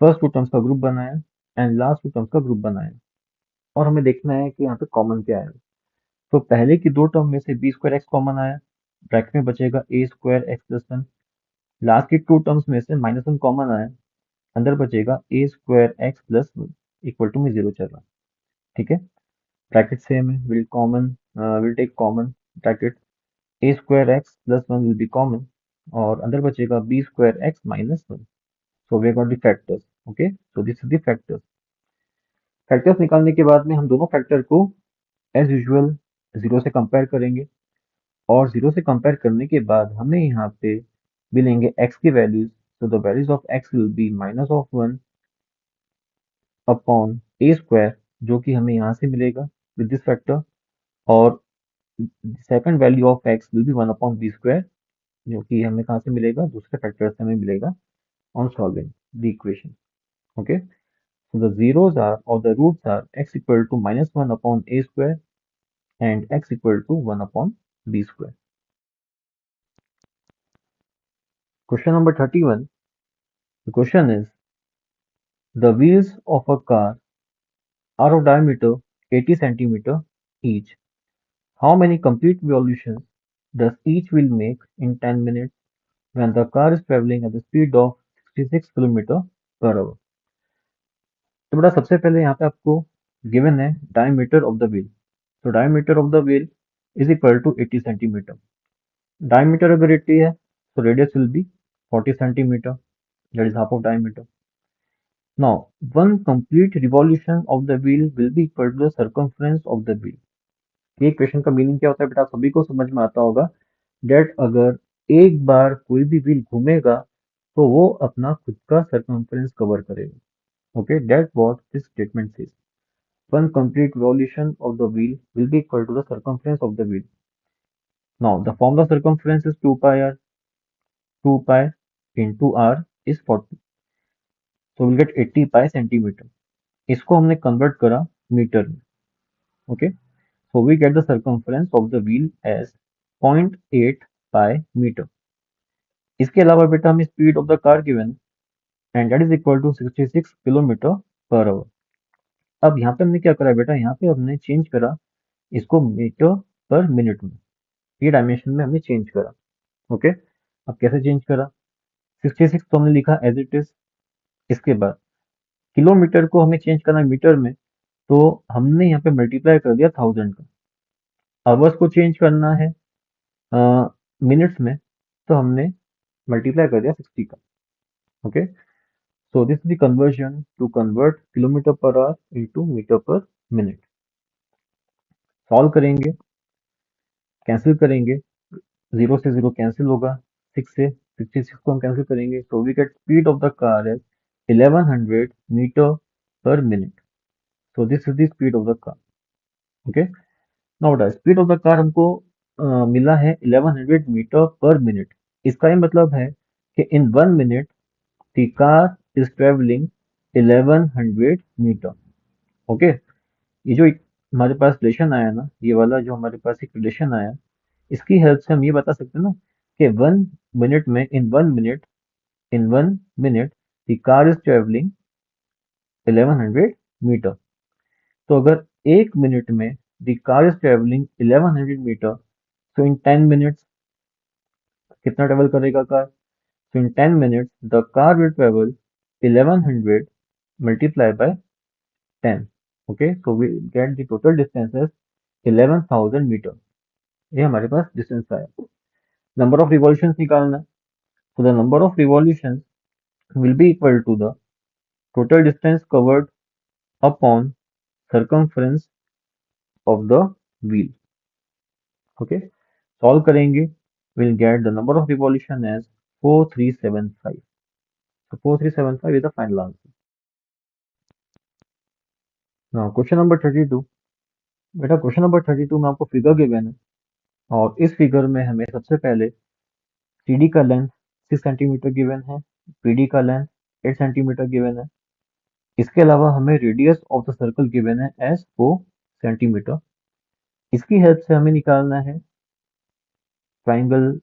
फर्स्ट टू टर्म्स का ग्रुप बनाया एंड लास्ट टू टर्म्स का ग्रुप बनाया और हमें देखना है कि यहाँ पे कॉमन क्या है. तो पहले की दो टर्म में से बी स्क्वायर एक्स कॉमन आया, ब्रैकेट में बचेगा a square x plus 1. Last की टू टर्म्स में से -1 कॉमन आया, अंदर बचेगा a square x plus 1 equal to में 0 चल रहा. ठीक है, ब्रैकेट सेम है, will take common bracket, a square x plus 1 will be common और अंदर बचेगा b square x minus 1. So we got the factors. Okay, so this is the factors. Factors निकालने के बाद में हम दोनों फैक्टर को एज यूजुअल 0 से कंपेयर करेंगे और 0 से कंपेयर करने के बाद हमें यहाँ पे मिलेंगे x की values. So the values of x will be -1 upon a square, जो कि हमें यहाँ से मिलेगा विद दिस फैक्टर, और second value of x will be 1 upon b square, जो कि हमें कहाँ से मिलेगा, दूसरे फैक्टर से हमें मिलेगा on solving the equation. Okay, so the zeros are or the roots are x equal to -1 upon a square and x equal to 1 upon b square. Question number 31. The question is, the wheels of a car are of diameter 80 centimeter each. How many complete revolutions does each wheel make in 10 minutes when the car is traveling at the speed of 66 km per hour? तो बेटा सबसे पहले यहाँ पे आपको given है diameter of the wheel. तो diameter of the wheel is equal to 80 centimetre. Diameter अगर 80 है तो radius will be 40 centimeter, that is half of diameter. Now, one complete revolution of the wheel will be equal to the circumference of the wheel. ये question का meaning क्या होता है बेटा, आप सभी को समझ में आता होगा डेट अगर एक बार कोई भी व्हील घूमेगा तो वो अपना खुद का सर्कमफ्रेंस कवर करेगा. Okay, that what this statement says. One complete revolution of the wheel will be equal to the circumference of the wheel. Now, the formula of circumference is 2 pi r. 2 pi into r is 40. So we'll get 80 pi centimeter. इसको हमने convert करा metre में. Okay, so we get the circumference of the wheel as 0.8 pi metre. इसके अलावा बेटा हमें speed of the car given and that is equal to 66 kilometre per hour. अब यहाँ पे हमने क्या करा बेटा, यहाँ पे हमने चेंज करा इसको मीटर पर मिनट में, ये डायमेंशन में हमने चेंज करा. ओके, अब कैसे चेंज करा, 66 तो हमने लिखा एज इट इज. इसके बाद किलोमीटर को हमें चेंज करना मीटर में, तो हमने यहाँ पे मल्टीप्लाई कर दिया 1000 का. आवर्स को चेंज करना है मिनट्स में, तो हमने मल्टीप्लाई कर दिया 60 का। Okay, so this is the conversion to convert kilometre per hour into metre per minute. Solve करेंगे, कैंसिल करेंगे, 0 से 0 कैंसिल होगा, 6 से 66 को हम कैंसिल करेंगे, तो we get speed of the car as 1100 metre per minute. So this is the speed of the car. Okay, now the speed of the car हमको मिला है 1100 मीटर पर मिनट। इसका ये मतलब है कि in 1 minute the car is travelling 1100 metre. Okay, ये जो हमारे पास रिलेशन आया ना, ये वाला जो हमारे पास एक रिलेशन आया, इसकी हेल्प से हम ये बता सकते हैं ना कि 1 मिनट में in one minute the car is travelling 1100 metre. तो अगर 1 मिनट में the car is travelling 1100 metre, तो इन 10 मिनट्स कितना ट्रेवल करेगा car? So in 10 minutes, the car will travel 1100 multiplied by 10. Okay, so we get the total distance as 11,000 metre. ये हमारे पास distance आया। नंबर ऑफ रिवॉल्यूशंस निकालना है। So the number of revolutions will be equal to the total distance covered upon circumference of the wheel. Okay, solve करेंगे, we'll get the number of revolution as 4375. So 4375 is the final answer. Now question number 32। बेटा question number 32 में आपको figure given है, और इस figure में हमें सबसे पहले CD का लेंथ 6 सेंटीमीटर गिवन है, PD का लेंथ 8 सेंटीमीटर गिवन है। इसके अलावा हमें radius of the circle given है एस 4 सेंटीमीटर। इसकी हेल्प से हमें निकालना है ट्राइंगल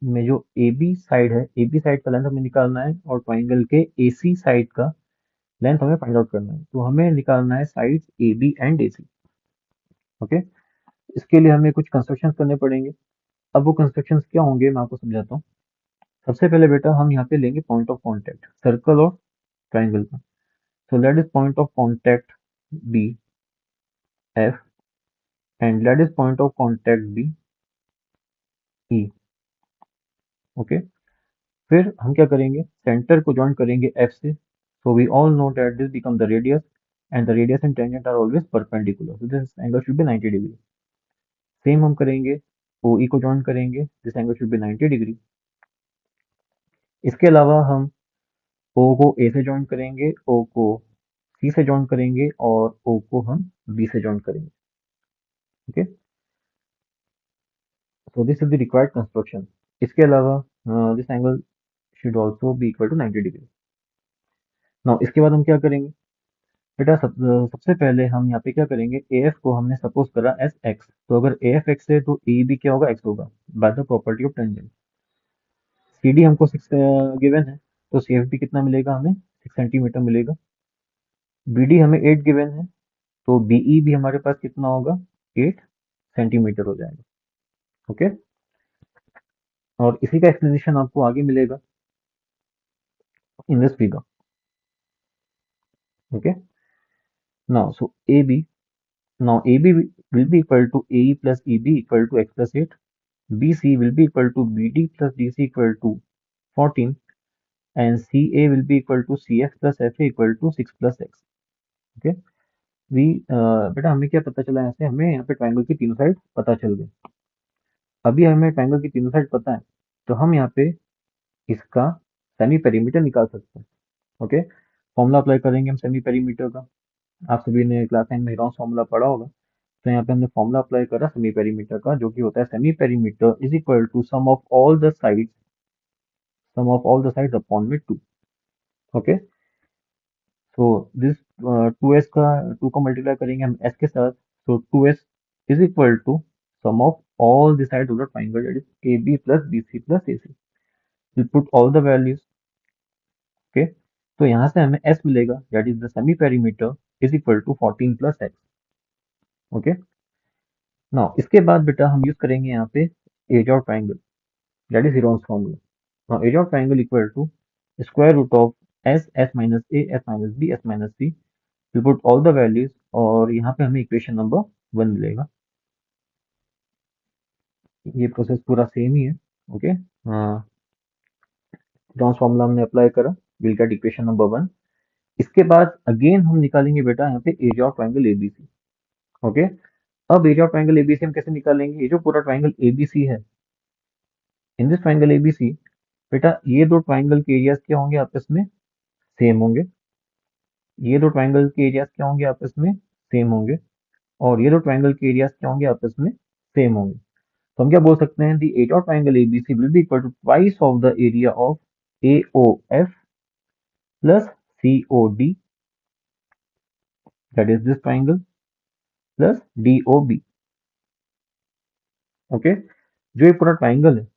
में जो AB साइड है, AB साइड का लेंथ हमें निकालना है, और ट्राइंगल के AC साइड का लेंथ हमें फाइंड आउट करना है। तो हमें निकालना है sides AB and AC। Okay, इसके लिए हमें कुछ कंस्ट्रक्शंस करने पड़ेंगे। अब वो कंस्ट्रक्शंस क्या होंगे मैं आपको समझाता हूँ। सबसे पहले बेटा हम यहाँ पे लेंगे पॉइंट ऑफ कांटेक्ट सर्कल और ट्राइंगल का। So let is point of contact be F, and let is point of contact be E. Okay, फिर हम क्या करेंगे, सेंटर को ज्वाइन करेंगे एफ से। So we all know that this become the radius, and the radius and tangent are always perpendicular, so this angle should be 90 degree. Same हम करेंगे, O E को ज्वाइन करेंगे, this angle should be 90 degree. इसके अलावा हम ओ को ए से join करेंगे, ओ को सी से ज्वाइन करेंगे, और ओ को हम बी से ज्वाइन करेंगे। Okay, so this is the required construction. इसके अलावा this angle should also be equal to 90 degree. Now इसके बाद हम क्या करेंगे बेटा, सबसे पहले हम यहाँ पे क्या करेंगे, ए एफ को हमने सपोज करा एज एक्स, तो अगर ए एफ एक्स है तो ए भी क्या होगा, एक्स होगा, by the property of tangent. C D हमको 6 गिवन है, तो सी एफ भी कितना मिलेगा, हमें 6 सेंटीमीटर मिलेगा। बी डी हमें 8 गिवन है, तो बीई भी हमारे पास कितना होगा, 8 सेंटीमीटर हो जाएगा। ओके, और इसी का एक्सप्लेनेशन आपको आगे मिलेगा in this figure. Okay, now so A B, now AB will be equal to AE plus EB equal to x plus 8. BC will be equal to BD plus DC equal to 14, and CA will be equal to CF plus FA equal to 6 plus x. Okay, we बेटा हमें क्या पता चला, ऐसे हमें यहाँ पे triangle की तीनों साइड पता चल गई। अभी हमें ट्राइंगल की तीनों साइड पता है, तो हम यहाँ पे इसका सेमी पेरीमीटर निकाल सकते हैं। ओके, फॉर्मूला अप्लाई करेंगे हम सेमी पेरीमीटर का। आप सभी ने क्लास 9 में हेरॉन्स फॉर्मूला पढ़ा होगा। तो यहाँ पे हमने फॉर्मूला अप्लाई करा सेमी पेरीमीटर का, जो कि होता है semi perimeter is equal to sum of all the sides upon में 2। ओके, सो दिस 2s का 2 को मल्टीप्लाई करेंगे हम s के साथ, so 2s is equal to sum of all the sides of the triangle, that is AB plus BC plus AC। We put all the values. Okay, तो यहाँ से हमें s मिलेगा, that is the semi perimeter is equal to 14 plus x। Okay, now इसके बाद बेटा हम use करेंगे यहाँ पे एज of triangle, that is Heron's formula. Now area of triangle equal to square root of s minus a, s minus b, s minus c. We put all the values, और यहाँ पे हमें इक्वेशन नंबर 1 मिलेगा। ये process पूरा same ही है। Okay, Gauss formula हमने अप्लाई करा, विल गेट इक्वेशन नंबर 1। इसके बाद अगेन हम निकालेंगे बेटा यहाँ पे area of triangle ABC. Okay, अब एरिया ऑफ ट्राइंगल एबीसी हम कैसे निकालेंगे? ये जो पूरा ट्राइंगल एबीसी है, इन दिस ट्राइंगल एबीसी बेटा, ये दो ट्राइंगल के एरियाज क्या होंगे? आपस में सेम होंगे। ये दो ट्राइंगल के एरियाज क्या होंगे? आपस में सेम होंगे। और ये दो ट्राइंगल के एरियाज क्या होंगे? आपस में सेम होंगे। तो हम क्या बोल सकते हैं? The area of triangle ABC will be equal to twice of the area of AOF plus COD, that is this triangle, plus DOB. Okay, जो ये पूरा ट्राइंगल है,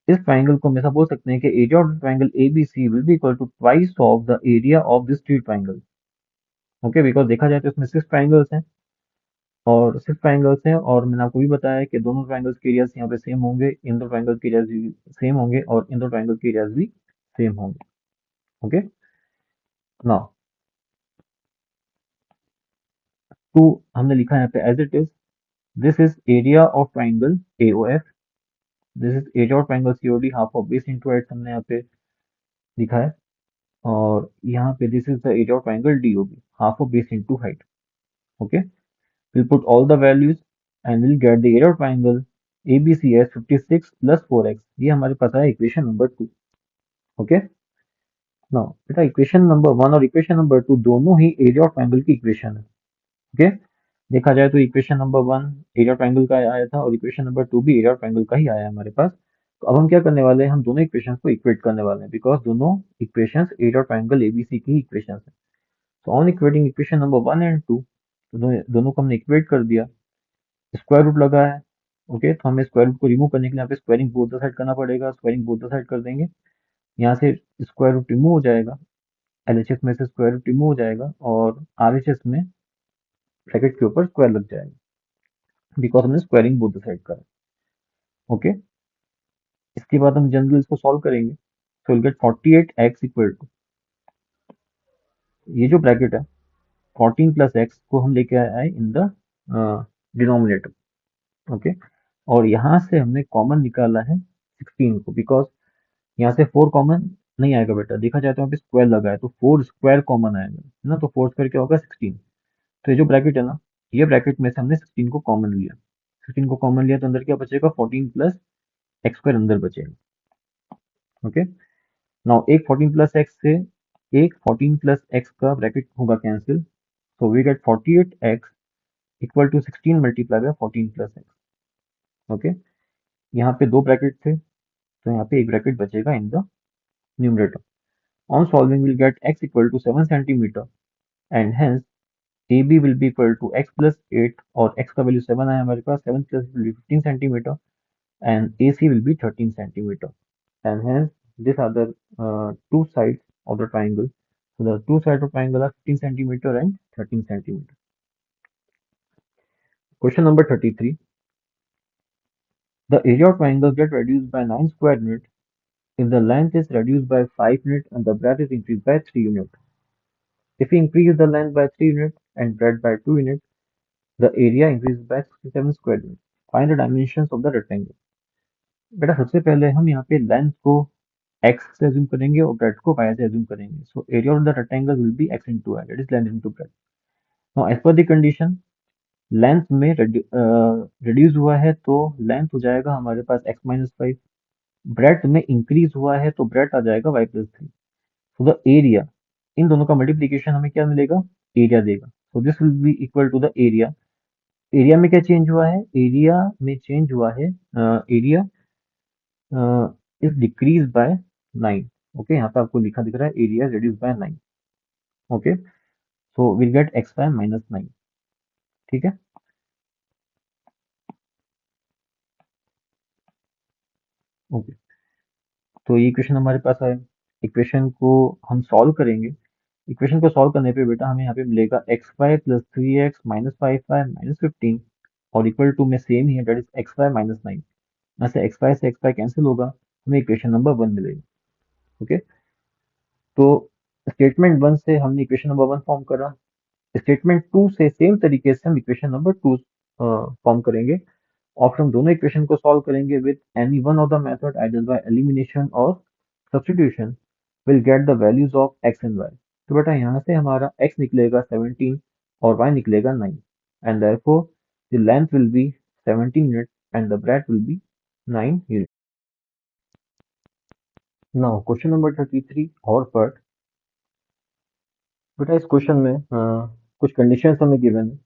इस ट्राइंगल को हम ऐसा बोल सकते हैं कि area of the triangle ABC will be equal to twice of the area of this three triangle. Okay, because देखा जाए तो इसमें सिक्स ट्राइंगल्स हैं, और सिक्स ट्राइंगल्स हैं, और मैंने आपको भी बताया कि दोनों ट्राइंगल्स के एरियाज यहाँ पे सेम होंगे, इन दो ट्राइंगल्स के एरियाज भी सेम होंगे, और इन दो ट्राइंगल्स के एरियाज भी सेम होंगे। ओके, नाउ टू हमने लिखा है यहाँ पे as it is, this is area of triangle AOF, this is area of triangle COD, half of base into height हमने यहाँ पे लिखा है। और यहाँ पे this is the area of triangle DOB, half of base into height. Okay, we'll put all the values and we'll get the area of triangle ABC as 56 plus 4x। ये हमारे पास है इक्वेशन नंबर 2। ओके, नाउ बेटा equation number 1 और equation number 2 दोनों ही area of triangle की equation है। Okay, देखा जाए तो equation number 1 area of triangle का आया था, और इक्वेशन नंबर 2 भी एरिया ऑफ ट्रायंगल का ही आया है हमारे पास। तो अब हम क्या करने वाले हैं? हम दोनों इक्वेशंस को इक्वेट करने वाले हैं, बिकॉज दोनों equations area of triangle ABC की इक्वेशंस है। तो on equating equation number 1 and 2, दोनों को हमने इक्वेट कर दिया, स्क्वायर रूट लगा है। ओके, तो हमें स्क्वायर रूट को रिमूव करने के लिए यहाँ पे स्क्वायरिंग बोथ द साइड करना पड़ेगा। स्क्वायरिंग बोथ द साइड कर देंगे, यहाँ से स्क्वायर रूट रिमूव हो जाएगा, एलएचएस में से स्क्वायर रूट रिमूव हो जाएगा, और आरएचएस में ब्रैकेट के ऊपर स्क्वायर लग जाएगा, बिकॉज हमने स्क्वायरिंग बोथ द साइड करा। ओके, इसके बाद हम जनरली इसको सॉल्व करेंगे, तो will gate 48x equal to, ये जो ब्रैकेट है 14 प्लस एक्स को हम लेके आए इन द डिनोमिनेटर। ओके, और यहाँ से हमने कॉमन निकाला है 16 को, बिकॉज यहाँ से 4 कॉमन नहीं आएगा बेटा, देखा जाए तो यहाँ पे स्क्वायर लगा है, तो 4 स्क्वायर कॉमन आएगा, है ना? तो 4 स्क्वायर क्या होगा? 16। तो ये जो ब्रैकेट है ना, ये ब्रैकेट में से हमने 16 को कॉमन लिया। 16 को कॉमन लिया तो अंदर क्या बचेगा? 14 प्लस एक्स स्क्वायर अंदर बचेगा। ओके, नाउ एक 14 प्लस एक्स से एक 14 प्लस एक्स का ब्रैकेट होगा cancel, so we get 48x equal to 16 multiply by 14 plus x. Okay, यहाँ पे दो ब्रैकेट थे, तो यहाँ पे एक ब्रैकेट बचेगा इन the numerator. On solving, we'll get x equal to 7 centimeter, and hence AB will be equal to x plus 8, और x का वैल्यू 7 है हमारे पास, 7 plus will be 15 centimeter, and AC will be 13 centimeter, and hence these are the two sides of the triangle. So the two sides of triangle are 15 centimeter and 13 centimeter. Question number 33. The area of triangle get reduced by 9 square units if the length is reduced by 5 units and the breadth is increased by 3 units. If we increase the length by 3 units and breadth by 2 units, the area increases by 67 square units. Find the dimensions of the rectangle. बेटा सबसे पहले हम यहाँ पे length को x से assume करेंगे और ब्रेड को y से अज्यूम करेंगे। So area of the rectangle will be x into y, that is length into breadth. Now as per the condition, length में रिड्यूस हुआ है तो लेंथ हो जाएगा हमारे पास x माइनस फाइव, ब्रेड में इंक्रीज हुआ है तो ब्रेड आ जाएगा y plus three. So the area, इन दोनों का मल्टीप्लीकेशन हमें क्या मिलेगा? एरिया देगा। So this will be equal to the area. Area में क्या चेंज हुआ है? एरिया में चेंज हुआ है, area is decrease by 9। Okay, यहाँ पे आपको लिखा दिख रहा है area reduce by 9। Okay, so will get x bye minus 9। ठीक है, ओके, तो ये इक्वेशन हमारे पास है। इक्वेशन को हम सॉल्व करेंगे। इक्वेशन को सॉल्व करने पे बेटा हमें यहाँ पे मिलेगा x y plus three x minus five y minus 15, और इक्वल टू में सेम ही है, that is x y minus 9। यहाँ से एक्स वाई कैंसिल होगा, हमें इक्वेशन नंबर 1 मिलेगा। ओके, तो स्टेटमेंट 1 से हमने इक्वेशन नंबर 1 फॉर्म करा, स्टेटमेंट 2 से सेम तरीके से हम इक्वेशन नंबर 2 फॉर्म करेंगे, और फिर हम दोनों इक्वेशन को सॉल्व करेंगे with any one of the method, either by elimination और substitution will get the values of x and y. तो बेटा यहाँ से हमारा x निकलेगा 17 और y निकलेगा 9 and therefore the length will be 17 units and the breadth will be 9 units. Now question number 33 और part. बेटा इस क्वेश्चन में कुछ कंडीशंस हमें गिवन है.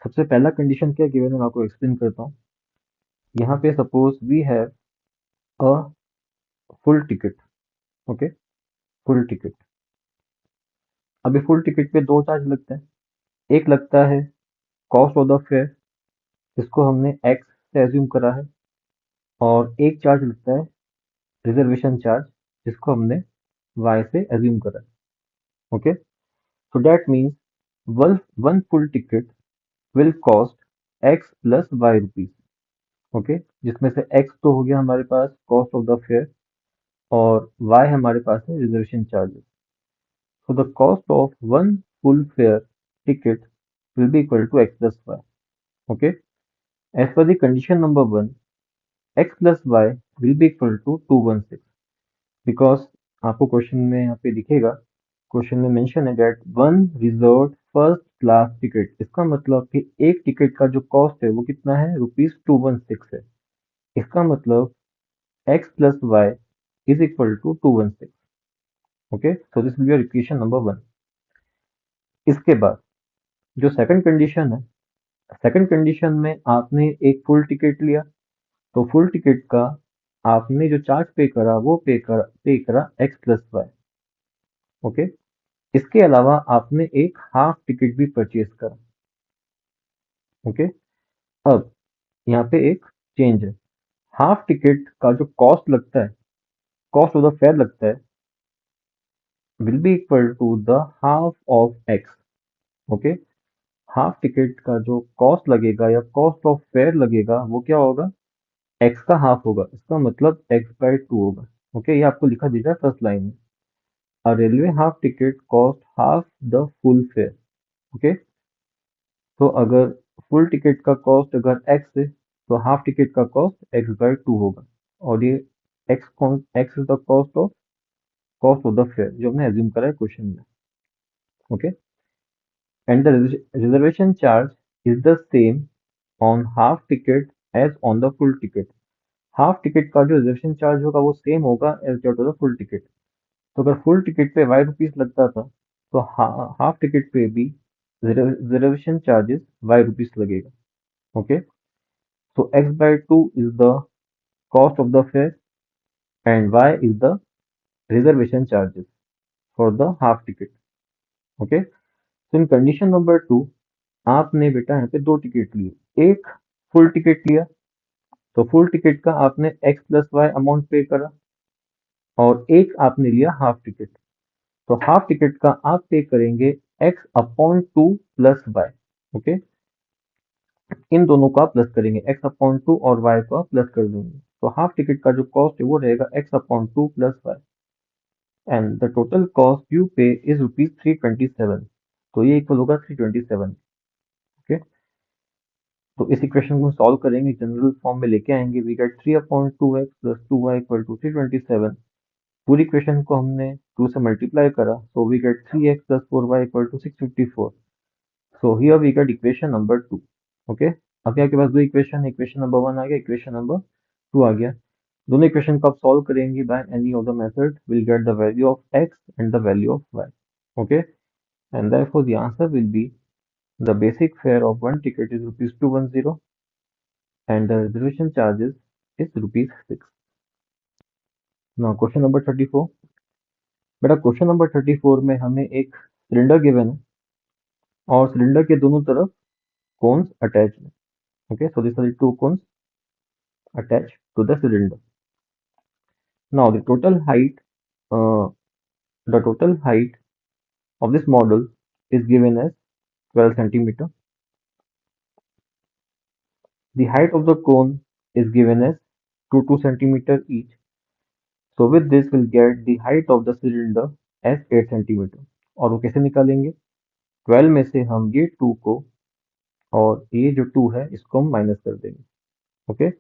सबसे पहला कंडीशन क्या गिवन है मैं आपको एक्सप्लेन करता हूँ. यहाँ पे suppose we have a full ticket. Okay, full ticket. अभी फुल टिकट पे दो चार्ज लगते हैं. एक लगता है कॉस्ट ऑफ द फेयर, इसको हमने एक्स से एज्यूम करा है, और एक चार्ज लगता है रिजर्वेशन चार्ज, जिसको हमने वाई से एज्यूम करा है. Okay, so that means one full ticket will cost x plus y rupees. Okay, जिसमें से x तो हो गया हमारे पास कॉस्ट ऑफ द फेयर और y हमारे पास है reservation charges. So the cost of one full fare ticket will be equal to x plus y. Okay, as per the condition number 1, x plus y will be equal to 216 because आपको question में यहाँ पे दिखेगा, question में mention है that one reserve first class ticket. इसका मतलब कि एक टिकट का जो कॉस्ट है वो कितना है, ₹216 है. इसका मतलब x plus y is equal to 216. Okay, so this will B equation number 1. इसके बाद जो सेकंड कंडीशन है, सेकंड कंडीशन में आपने एक फुल टिकट लिया, तो फुल टिकट का आपने जो चार्ज पे करा वो पे करा x प्लस वाई. ओके, इसके अलावा आपने एक हाफ टिकट भी परचेज करा. ओके, अब यहाँ पे एक चेंज है. हाफ टिकट का जो कॉस्ट लगता है, कॉस्ट ऑफ द फेयर लगता है, will be equal to the half of x. Okay, half ticket का जो कॉस्ट लगेगा या कॉस्ट ऑफ फेयर लगेगा वो क्या होगा, एक्स का हाफ होगा. इसका मतलब x/2 होगा. ओके, ये आपको लिखा दिख रहा है फर्स्ट लाइन में. A railway half ticket cost half the full fare. Okay, तो अगर फुल टिकट का कॉस्ट अगर x है तो हाफ टिकट का कॉस्ट x/2 होगा. और ये x is the cost of the fare जो हमने एज्यूम करा है क्वेश्चन में. Okay, and the reservation charge is the same on half ticket as on the full ticket. Half ticket का जो रिजर्वेशन चार्ज होगा वो सेम होगा as that the full ticket. तो अगर फुल टिकट पे वाई रुपीस लगता था तो हाफ टिकट पे भी रिजर्वेशन चार्जेस वाई रुपीस लगेगा. Okay, so x/2 is the cost of the fare and y is the reservation charges for the half ticket. Okay, so in condition number 2 आपने बेटा यहाँ पे दो टिकट लिए. एक फुल टिकट लिया, तो फुल टिकट का आपने x प्लस वाई अमाउंट पे करा, और एक आपने लिया हाफ टिकट, तो हाफ टिकट का आप पे करेंगे x/2 प्लस वाई. ओके, इन दोनों का प्लस करेंगे, x/2 और y का प्लस कर देंगे, तो हाफ टिकट का जो कॉस्ट है वो रहेगा x/2 plus y and the total cost you pay is ₹327. तो ये इक्वल होगा 327. ओके, तो इस इक्वेशन को सॉल्व करेंगे, जनरल फॉर्म में लेके आएंगे. We get 3/2x plus 2y equal to 327. पूरी इक्वेशन को हमने 2 से मल्टीप्लाई करा, so we get 3x plus 4y equal to 654. So here we get equation number 2. Okay, अभी आपके पास दो इक्वेशन है, इक्वेशन नंबर 1 आ गया, इक्वेशन नंबर 2 आ गया. दोनों इक्वेशन को आप सॉल्व करेंगे by any of the method, will get the value of x and the value of y. Okay, and therefore the answer will be the basic fare of one ticket is ₹210 and the reservation charges is ₹6. Now question number 34. बेटा question number 34 में हमें एक cylinder given है और cylinder के दोनों तरफ cons attach है. Okay, so these are the two cones attached to the cylinder. Now uh, the total height of this model is given as 12 centimeter. The height of the cone is given as 2 centimeter each. So with this we'll get the height of the cylinder as 8 centimeter. और वो कैसे निकालेंगे, 12 में से हम ये 2 को और ये जो 2 है इसको हम माइनस कर देंगे. Okay,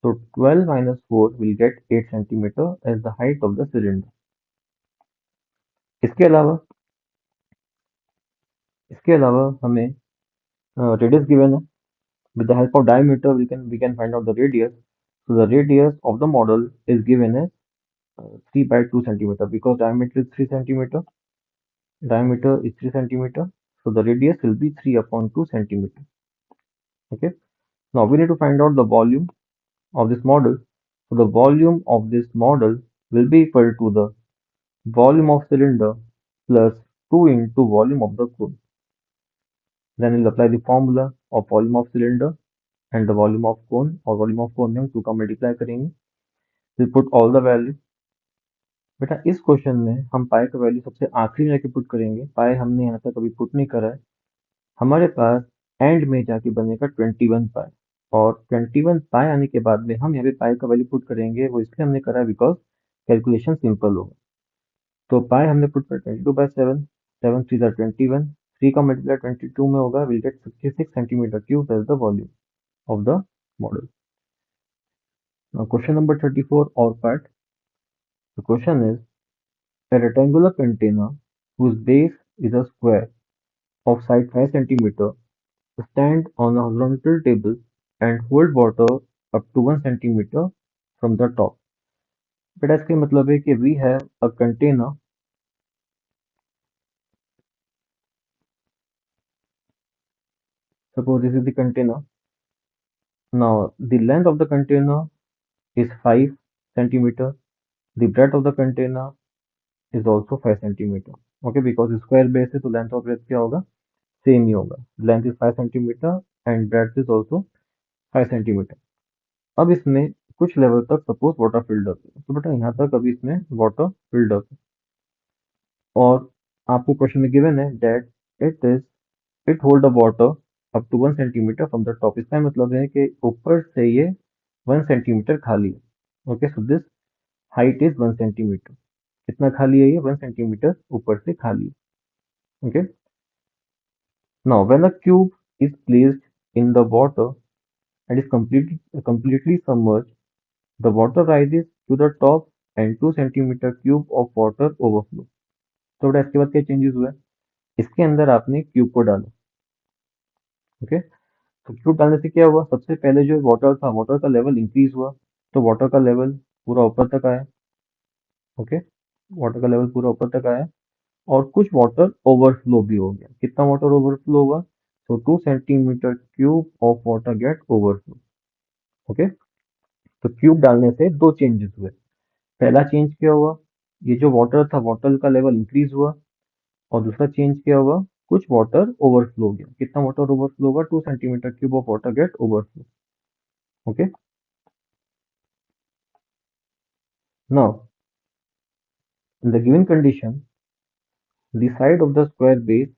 So 12 minus 4 will get 8 centimeter as the height of the cylinder. इसके अलावा इसके अलावा हमें रेडियस गिवन है. With the help of diameter, we can find out the radius. So the radius of the model is given as 3 by 2 centimeter because diameter is 3 centimeter. Diameter is 3 centimeter. So the radius will be 3 upon 2 centimeter. Okay. Now we need to find out the volume of this model. So the volume of this model will be equal to the volume of cylinder plus 2 into volume of the cone. Then we'll apply the formula of volume of cylinder and the volume of cone, और volume of cone में हम 2 का multiply करेंगे. We'll put all the value. बेटा इस question में हम पाई का वैल्यू सबसे आखिरी में जाके पुट करेंगे. पाई हमने यहाँ तक कभी पुट नहीं करा है. हमारे पास एंड में जाके बनेगा 21 पाई, और 21 पाई आने के बाद में हम यहाँ पे पाई का वैल्यू पुट करेंगे. वो इसलिए हमने करा बिकॉज कैलकुलेशन सिंपल होगा. तो पाई हमने पुट कर 22/7, 7 3 जा 21, 3 का मल्टीप्लाई 22 में होगा. Will get 66 centimetre cube as the volume of the model. Question number 34 और पार्ट. The question is, a rectangular container whose base is a square of side 5 centimeter stand on a horizontal table and hold water up to 1 centimeter from the top. बेटा इसके मतलब है कि we have a container. Suppose this is the container. Now the length of the container is 5 centimeter. The breadth of the container is also 5 centimeter. Okay, because square base है तो length और breadth क्या होगा, same ही होगा. Length is 5 centimeter and breadth is also 5 centimeter. अब इसमें कुछ level तक सपोज वाटर फिल्ड अप है, तो बेटा यहाँ तक अभी इसमें वाटर फिल्ड अप है, और आपको क्वेश्चन में गिवन है that it hold the water up to 1 centimetre from the top. इसका मतलब है कि ऊपर से ये 1 सेंटीमीटर खाली है. Okay, so this height is 1 centimetre. कितना खाली है ये, 1 सेंटीमीटर ऊपर से खाली है. Okay, now when a cube is placed in the water and is completely submerged, the water rises to the top and 2 centimeter cube of water overflow. तो बेटा इसके बाद क्या चेंजेस हुआ है, इसके अंदर आपने क्यूब को डाला. ओके, तो क्यूब डालने से क्या हुआ, सबसे पहले जो वाटर था, वाटर का लेवल इंक्रीज हुआ, तो वाटर का लेवल पूरा ऊपर तक आया. ओके, वाटर का लेवल पूरा ऊपर तक आया, और कुछ वाटर ओवरफ्लो भी हो गया. कितना वाटर ओवरफ्लो हुआ, तो 2 centimetre cube of water get overflow. Okay, तो क्यूब डालने से दो चेंजेस हुए. पहला चेंज क्या हुआ, ये जो वाटर था, वाटर का लेवल इंक्रीज हुआ, और दूसरा चेंज क्या हुआ, कुछ वाटर ओवरफ्लो हो गया. कितना वाटर ओवरफ्लो हुआ, 2 centimetre cube of water get overflow. Okay, now in the given condition the side of the square base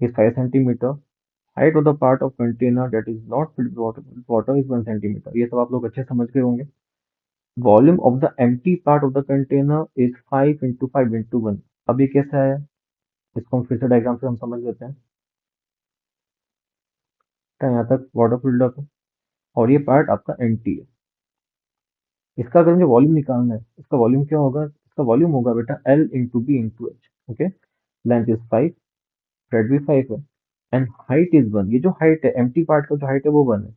is 5 centimeter. Height of the part of container that is not filled with water is 1 centimeter. ये सब आप लोग अच्छे समझ गए होंगे. Volume of the empty part of the container is 5 into 5 into 1. अब ये कैसे आया, इसको हम फिर से डायग्राम से हम समझ लेते हैं. तो यहाँ तक वाटर फिल्ड अप है, और ये पार्ट आपका एम्प्टी है. इसका अगर मुझे वॉल्यूम निकालना है, इसका वॉल्यूम क्या होगा, इसका वॉल्यूम होगा बेटा L into B into H. Okay, length is 5, breadth भी 5 है, एंड हाइट इज 1. ये जो हाइट है, एम्प्टी पार्ट का जो हाइट है वो 1 है.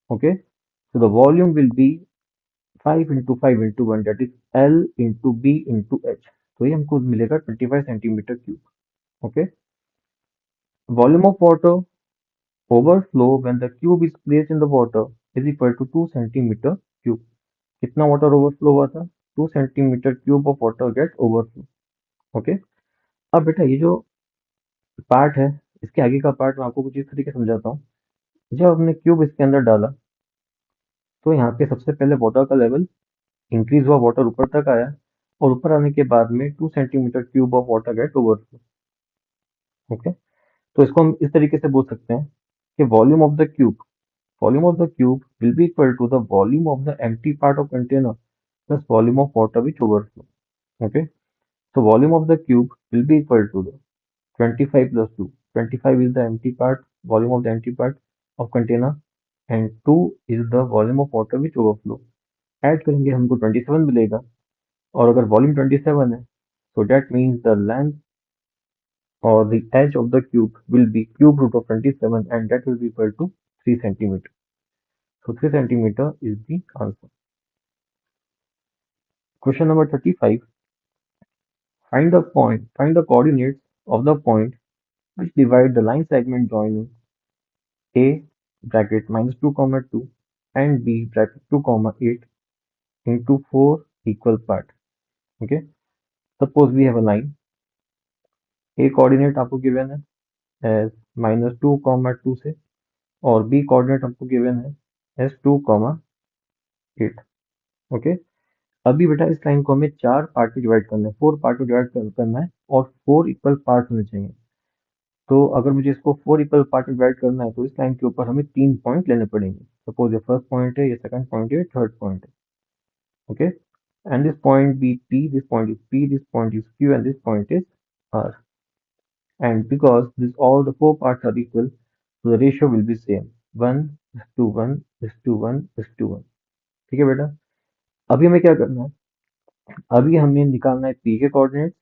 Okay, so the volume will be 5 into 5 into 1, that is L into B into H. तो ये हमको मिलेगा 25 centimetre cube. Okay, volume of water overflow when the cube is placed in the water is equal to 2 centimeter cube. कितना water overflow हुआ था, 2 centimetre cube of water get overflow. Okay, अब बेटा ये जो पार्ट है, इसके आगे का पार्ट मैं आपको कुछ इस तरीके से समझाता हूँ. जब हमने क्यूब इसके अंदर डाला, तो यहाँ पे सबसे पहले वाटर का लेवल इंक्रीज हुआ, वाटर ऊपर तक आया, और ऊपर आने के बाद में 2 centimetre cube of water get overflow. Okay, तो इसको हम इस तरीके से बोल सकते हैं कि volume of the cube will be equal to the volume of the empty part of container plus volume of water which overflow. Okay, so volume of the cube will be equal to the 25 plus 2. 25 is the empty part, volume of the empty part of container, and 2 is the volume of water which overflow. Add करेंगे हमको 27 मिलेगा, और अगर volume 27 है so that means the length or the edge of the cube will be cube root of 27 and that will be equal to 3 centimeter. So 3 centimeter is the answer. Question number 35. Find the coordinates of the point which divide the line segment joining A bracket -2 comma 2 and B bracket 2 comma 8 into 4 equal parts. Okay. Suppose we have a line. A coordinate आपको given है as -2 comma 2 से, और B coordinate हमको given है as 2 comma 8. Okay. अभी बेटा इस line को हमें 4 पार्ट में डिवाइड करना है, 4 पार्ट में डिवाइड करना है, और 4 इक्वल पार्ट होने चाहिए। तो अगर मुझे इसको 4 इक्वल पार्ट में डिवाइड करना है तो इस लाइन के ऊपर हमें 3 पॉइंट लेने पड़ेंगे। सपोज ये फर्स्ट पॉइंट है, ये सेकंड पॉइंट है, थर्ड पॉइंट है। Okay, and this point be P, this point is P, this point is Q, and this point is R. And because all the 4 parts are equal, so the ratio will be same, 1:1:1:1:1। ठीक है बेटा, अभी हमें क्या करना है? अभी हमें निकालना है P के कोऑर्डिनेट,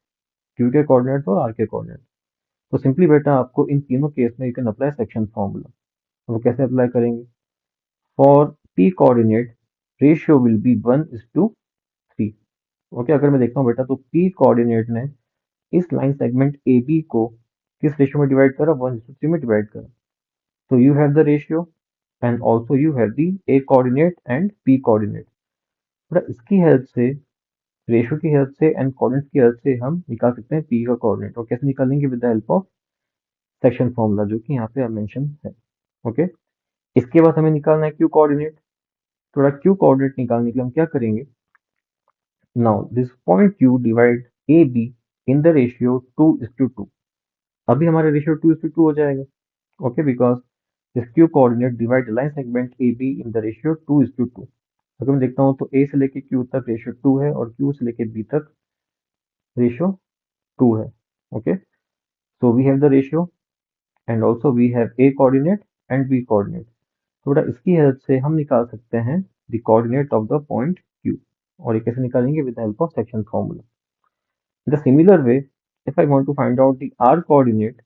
Q के कोऑर्डिनेट और R के कोऑर्डिनेट। तो सिंपली बेटा आपको इन तीनों केस में you can apply section formula. वो कैसे अप्लाई करेंगे? For P coordinate ratio will be 1:3। Okay, अगर मैं देखता हूँ बेटा तो P कोऑर्डिनेट ने इस लाइन सेगमेंट AB को किस रेशियो में डिवाइड करा? 1:3 में डिवाइड करा। So you have the ratio and also you have the A coordinate and P coordinate। बड़ा इसकी हेल्प से, रेशियो की हेल्प से एंड कोऑर्डिनेट की हेल्प से हम निकाल सकते हैं P का कोऑर्डिनेट। और कैसे निकालेंगे? With the help of section formula, जो कि यहाँ पे मेंशन है। ओके, इसके बाद हमें निकालना है Q कोऑर्डिनेट। थोड़ा Q कोऑर्डिनेट निकालने के लिए हम क्या करेंगे? Now this point Q divide AB in the ratio 2:2। अभी हमारा रेशियो 2:2 हो जाएगा। Okay, because this Q coordinate divide the line segment AB in the ratio 2:2। अगर मैं देखता हूँ तो A से लेके Q तक रेशियो 2 है और Q से लेके B तक रेशियो 2 है। Okay, so we have the ratio and also we have A coordinate and B coordinate. थोड़ा इसकी हेल्प से हम निकाल सकते हैं the coordinate of the point Q। और ये कैसे निकालेंगे? With the help of section formula. In the similar way, if I want to find out the R coordinate,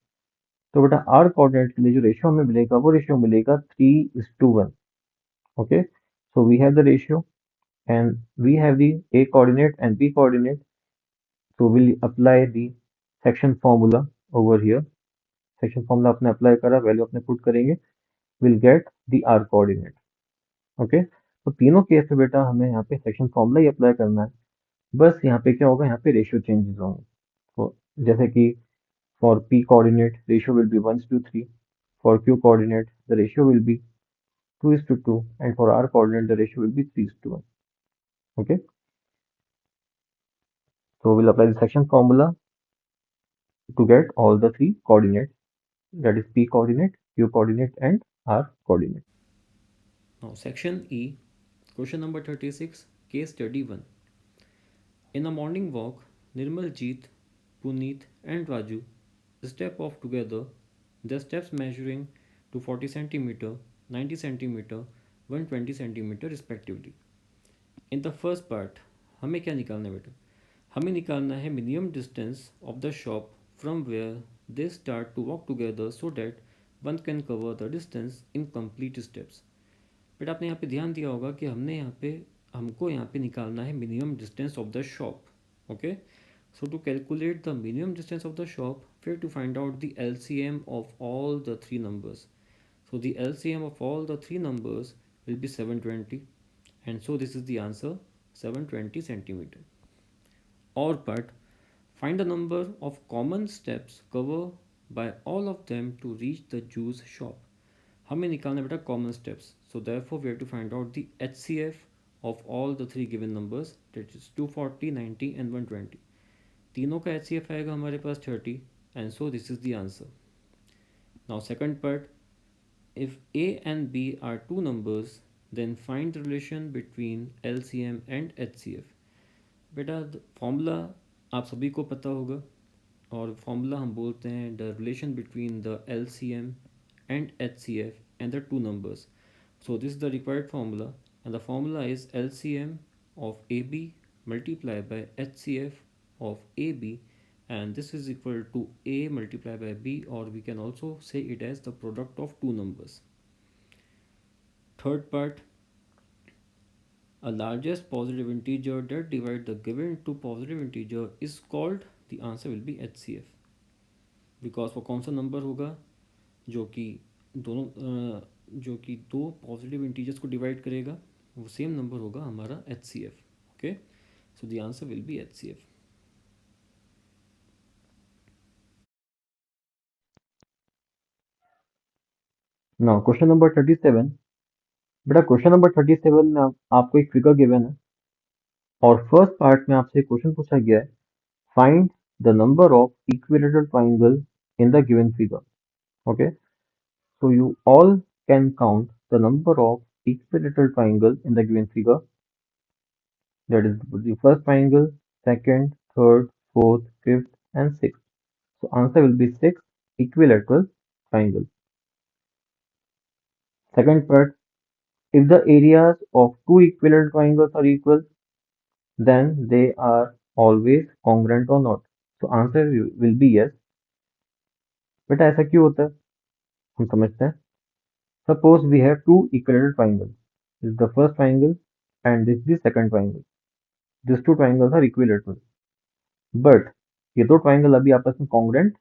तो बेटा R कोऑर्डिनेट के लिए जो रेशियो हमें मिलेगा वो रेशियो मिलेगा 3:1। Okay, so we have the ratio and we have the A coordinate and B coordinate, so we'll apply the section formula over here। section formula अपने अप्लाई करा, वैल्यू अपने पुट करेंगे, we'll get the R coordinate। Okay, तो तीनों case में बेटा हमें यहाँ पे सेक्शन फॉर्मूला ही अप्लाई करना है। बस यहाँ पे क्या होगा? यहाँ पे रेशियो चेंजेस होंगे। तो जैसे कि for P coordinate ratio will be 1:3, for Q coordinate the ratio will be 2:2, and for R coordinate the ratio will be 3:1। okay, so we'll apply the section formula to get all the three coordinates, that is P coordinate, Q coordinate and R coordinate. Now, section E, question number 36, case study 1. In a morning walk, Nirmaljeet, Puneet, and Raju step off together, their steps measuring to 40 centimeter, 90 centimeter, 120 centimeter respectively. In the first part, हमें क्या निकालना है बेटा? हमें निकालना है minimum distance of the shop from where they start to walk together so that one can cover the distance in complete steps। बेटा आपने यहाँ पे ध्यान दिया होगा कि हमको यहाँ पे निकालना है minimum distance of the shop. Okay, so to calculate the minimum distance of the shop, फिर to find out the LCM of all the three numbers. So the LCM of all the three numbers will be 720, and so this is the answer, 720 centimeter। Or but find the number of common steps covered by all of them to reach the Jew's shop। हमें निकालना है बेटा common steps, so therefore we have to find out the HCF of all the three given numbers, that is 240, 90 and 120। तीनों का HCF आएगा हमारे पास 30, and so this is the answer. Now second part, if A and B are two numbers, then find the relation between LCM and HCF। बेटा formula आप सभी को पता होगा, और फॉर्मूला हम बोलते हैं the relation between the LCM and HCF and the two numbers. So this is the required formula, and the formula is LCM of AB multiplied by HCF of AB, and this is equal to A multiplied by B, or we can also say it as the product of two numbers. Third part, a largest positive integer that divides the given two positive integer is called, the answer will be HCF, because वो कौन सा number होगा जो कि दोनों जो कि दो पॉजिटिव इंटीजर्स को डिवाइड करेगा, वो सेम नंबर होगा हमारा H C F. Okay, so the answer will be H C F. Now question number 37. बेटा क्वेश्चन नंबर 37 में आपको एक फिगर गिवन है और फर्स्ट पार्ट में आपसे क्वेश्चन पूछा गया है, find the number of equilateral triangle in the given figure. Okay, so you all can count the number of equilateral triangle in the given figure. That is the first triangle, second, third, fourth, fifth, and sixth. So answer will be six equilateral triangle. Second part, if the areas of two equilateral triangles are equal, then they are always congruent or not. So answer will be yes. बेटा ऐसा क्यों होता है हम समझते हैं. Suppose we have two equilateral triangles. This is the first triangle and this is the second triangle. These two triangles are equilateral. But ये दो ट्राइंगल अभी आपस में कॉन्ग्रुएंट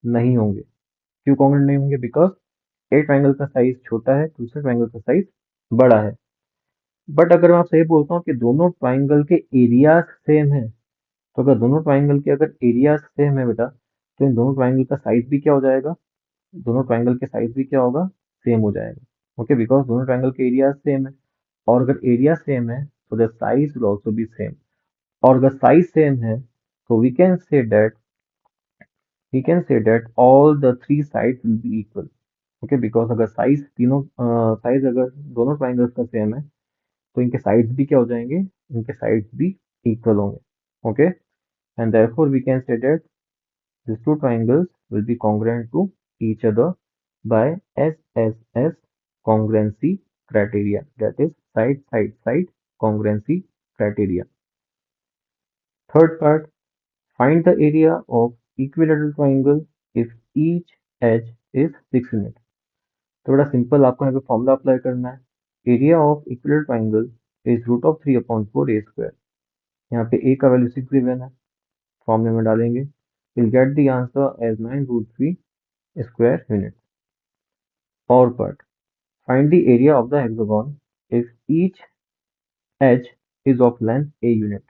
नहीं होंगे. क्यों कॉन्ग्रुएंट नहीं होंगे? बिकॉज एक ट्राइंगल का साइज छोटा है, दूसरे ट्राइंगल का साइज बड़ा है. बट अगर मैं आपसे ये बोलता हूँ कि दोनों ट्राइंगल के एरियाज सेम है, तो अगर दोनों ट्राइंगल के अगर एरियाज सेम है बेटा, तो इन दोनों ट्राइंगल का साइज भी क्या हो जाएगा? दोनों ट्राइंगल के साइज भी क्या होगा? सेम हो जाएगा. ओके, बिकॉज दोनों ट्राइंगल के एरियाज सेम है, और अगर एरिया सेम है तो the size will also be same. और अगर साइज सेम है तो we can say that all the three sides will be equal. Okay, because अगर साइज तीनों साइज अगर दोनों ट्राइंगल्स का सेम है तो इनके साइड्स भी क्या हो जाएंगे? इनके साइड्स भी इक्वल होंगे. Okay, and therefore we can say that these two triangles will be congruent to each other by SSS congruency criteria, that is side side side congruency criteria. Third part, find the area of equilateral triangle if each edge is 6 unit. तो बड़ा simple, आपको यहाँ पे formula apply करना है. Area of equilateral triangle is root of 3/4 a square. यहाँ पे ए का वैल्यू 6 गिवन है, फॉर्मूले में डालेंगे, will get the answer as 9√3 square unit. और part, find the area of the hexagon if each edge is of length a unit.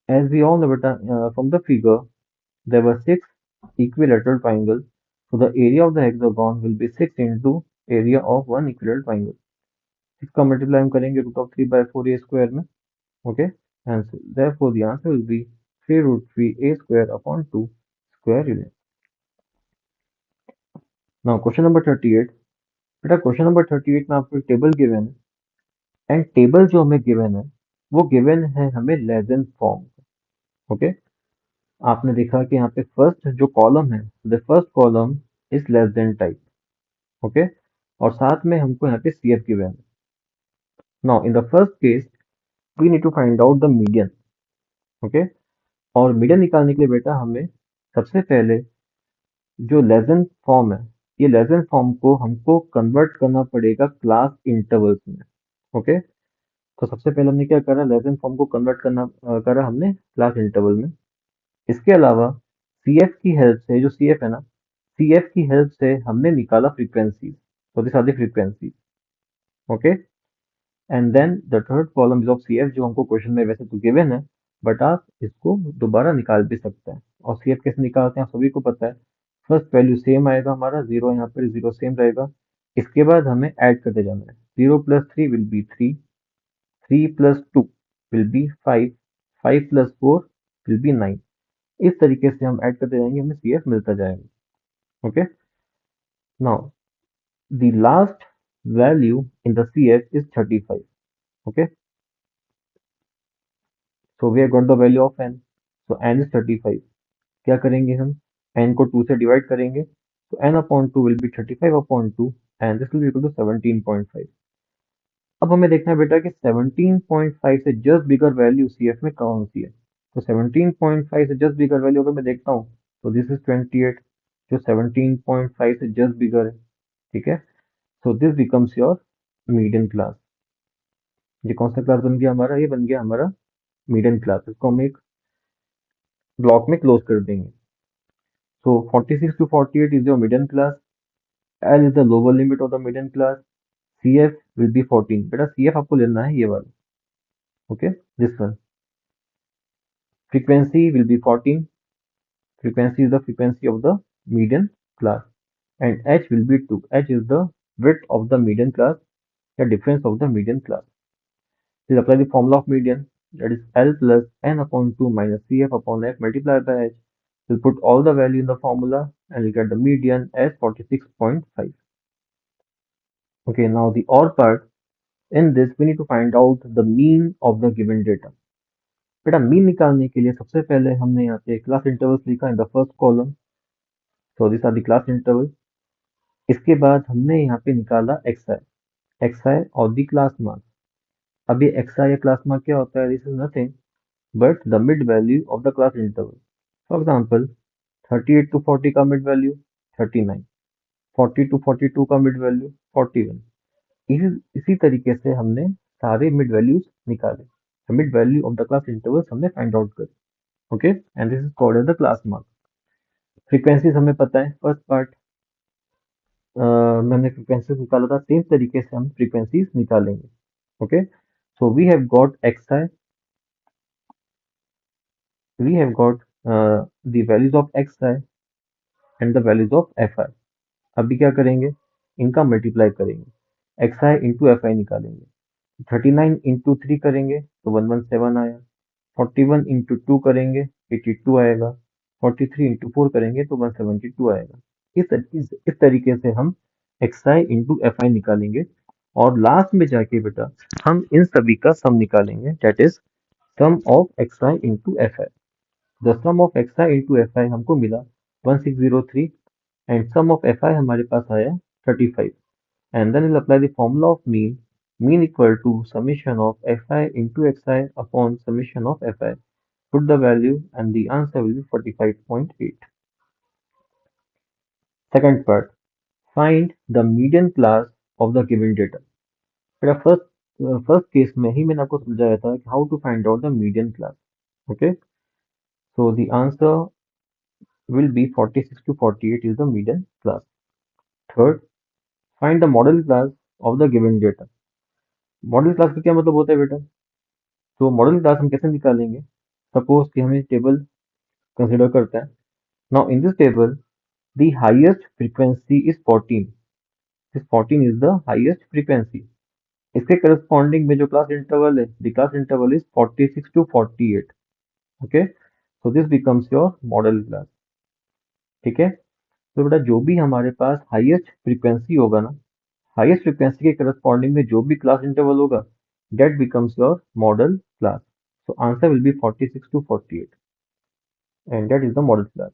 As we all know, from the figure, there were six equilateral triangles, so the area of the hexagon will be 6 into area of one equilateral triangle. 6 का multiply हम करेंगे root of 3/4 a square में. Okay, and therefore the answer will be 3√3 a square upon 2 square unit. Now question number 38. बेटा question number 38 में आपको एक table given है, and table जो हमें गिवन है वो गिवन है हमें लेस देन फॉर्म. ओके, आपने देखा कि यहाँ पे फर्स्ट जो कॉलम है, the first column is less than type. Okay, और साथ में हमको यहाँ पे सी एफ गिवन है. Now in the first case we need to find out the median. Okay, और मीडियन निकालने के लिए बेटा हमें सबसे पहले जो लेसन फॉर्म है, ये लेसन फॉर्म को हमको कन्वर्ट करना पड़ेगा क्लास इंटरवल्स में. ओके, तो सबसे पहले हमने क्या करा? लेसन फॉर्म को कन्वर्ट करा हमने क्लास इंटरवल में. इसके अलावा सी एफ की हेल्प से, जो सी एफ है ना, सी एफ की हेल्प से हमने निकाला फ्रीक्वेंसी. तो this are the frequency. Okay, and then the third column is of C F, जो हमको क्वेश्चन में वैसे तो गिवन है, बट आप इसको दोबारा निकाल भी सकते हैं. और सी एफ कैसे निकालते हैं आप सभी को पता है. फर्स्ट वैल्यू सेम आएगा हमारा, जीरो यहाँ पर जीरो सेम रहेगा. इसके बाद हमें ऐड करते जाना है. 0 + 3 will be 3, 3 + 2 will be 5, 5 + 4 will be 9. इस तरीके से हम ऐड करते जाएंगे, हमें सी एफ मिलता जाएगा. Okay, now the last value in the C F is 35. Okay, so we have got the value of n. So n is 35. क्या करेंगे हम? n को 2 से डिवाइड करेंगे, So n upon 2 will be 35 upon 2 and this will be equal to 17.5. अब हमें देखना है बेटा कि 17.5 से जस्ट बिगर वैल्यू CF में कौन सी है। तो 17.5 से जस्ट बिगर वैल्यू अगर मैं देखता हूँ तो दिस इज 28 जो 17.5 से जस्ट बिगर है। ठीक है, so this becomes your median class. ये कौन सा क्लास बन गया हमारा, ये बन गया हमारा मीडियन क्लास। इसको हम एक ब्लॉक में क्लोज कर देंगे। सो 46 to 48 is your median class. L is the lower limit of the median class. CF will be 14. बेटा CF आपको लेना है ये वाला, okay, this one. Frequency will be 14. Frequency is the frequency of the median class, and H will be 2. H is the width of the median class, the difference of the median class. Please apply the formula of median, that is L plus N upon 2 minus CF upon F multiplied by H. We'll put all the value in the formula and we'll get the median as 46.5. Okay, now the OR part. In this we need to find out the mean of the given data. बेटा mean निकालने के लिए सबसे पहले हमने यहाँ पे class intervals लिखा in the first column. So this are the class interval. इसके बाद हमने यहाँ पे निकाला एक्स आई और द क्लास मार्क। अब ये एक्स आई या क्लास मार्क क्या होता है, this is nothing but the mid value of the class interval. For example 38 to 40 का मिड वैल्यू 39, 40 to 42 का मिड वैल्यू 41। इसी तरीके से हमने सारे मिड वैल्यूज निकाले। Mid value of the class intervals हमने फाइंड आउट करी। Okay, and this is called as the class mark. Frequencies हमें पता है, फर्स्ट पार्ट मैंने फ्रीक्वेंसीज निकाला था, सेम तरीके से हम फ्रीक्वेंसीज निकालेंगे। Okay, so we have got X I, we have got the values of X I and the values of F I. अभी क्या करेंगे, इनका मल्टीप्लाई करेंगे, X I into F I निकालेंगे। 39 इंटू 3 करेंगे तो 117 आया, 41 इंटू 2 करेंगे 82 आएगा, 43 इंटू 4 करेंगे तो 172 आएगा। इस तरीके से हम x I into F I निकालेंगे और लास्ट में जाके बेटा हम इन सभी का सम निकालेंगे, that is sum of X I into F I. The sum of X I into F I हमको मिला 1603 and sum of F I हमारे पास आया 35। And then we'll apply the formula of mean. Mean equal to summation of fi into xi upon summation of fi. Put the value and the answer will be 45.8. Second part. Find the median class of the given data. मेरा first case में ही मैंने आपको समझाया था कि how to find out the median class. Okay, so the answer will be 46 to 48 is the median class. Third, find the model class of the given data. Model class का क्या मतलब होता है बेटा, तो मॉडल क्लास हम कैसे निकालेंगे। सपोज कि हमें टेबल कंसिडर करते हैं। Now in this table the highest frequency is 14। This 14 is the highest frequency. इसके करस्पॉन्डिंग में जो क्लास इंटरवल है, the class interval is 46 to 48। Okay, so this becomes your model class. ठीक है, तो बेटा जो भी हमारे पास हाईएस्ट फ्रीक्वेंसी होगा ना, हाईएस्ट फ्रीक्वेंसी के करस्पॉन्डिंग में जो भी क्लास इंटरवल होगा, that becomes your model class. So answer will be 46 to 48 and that is the model class.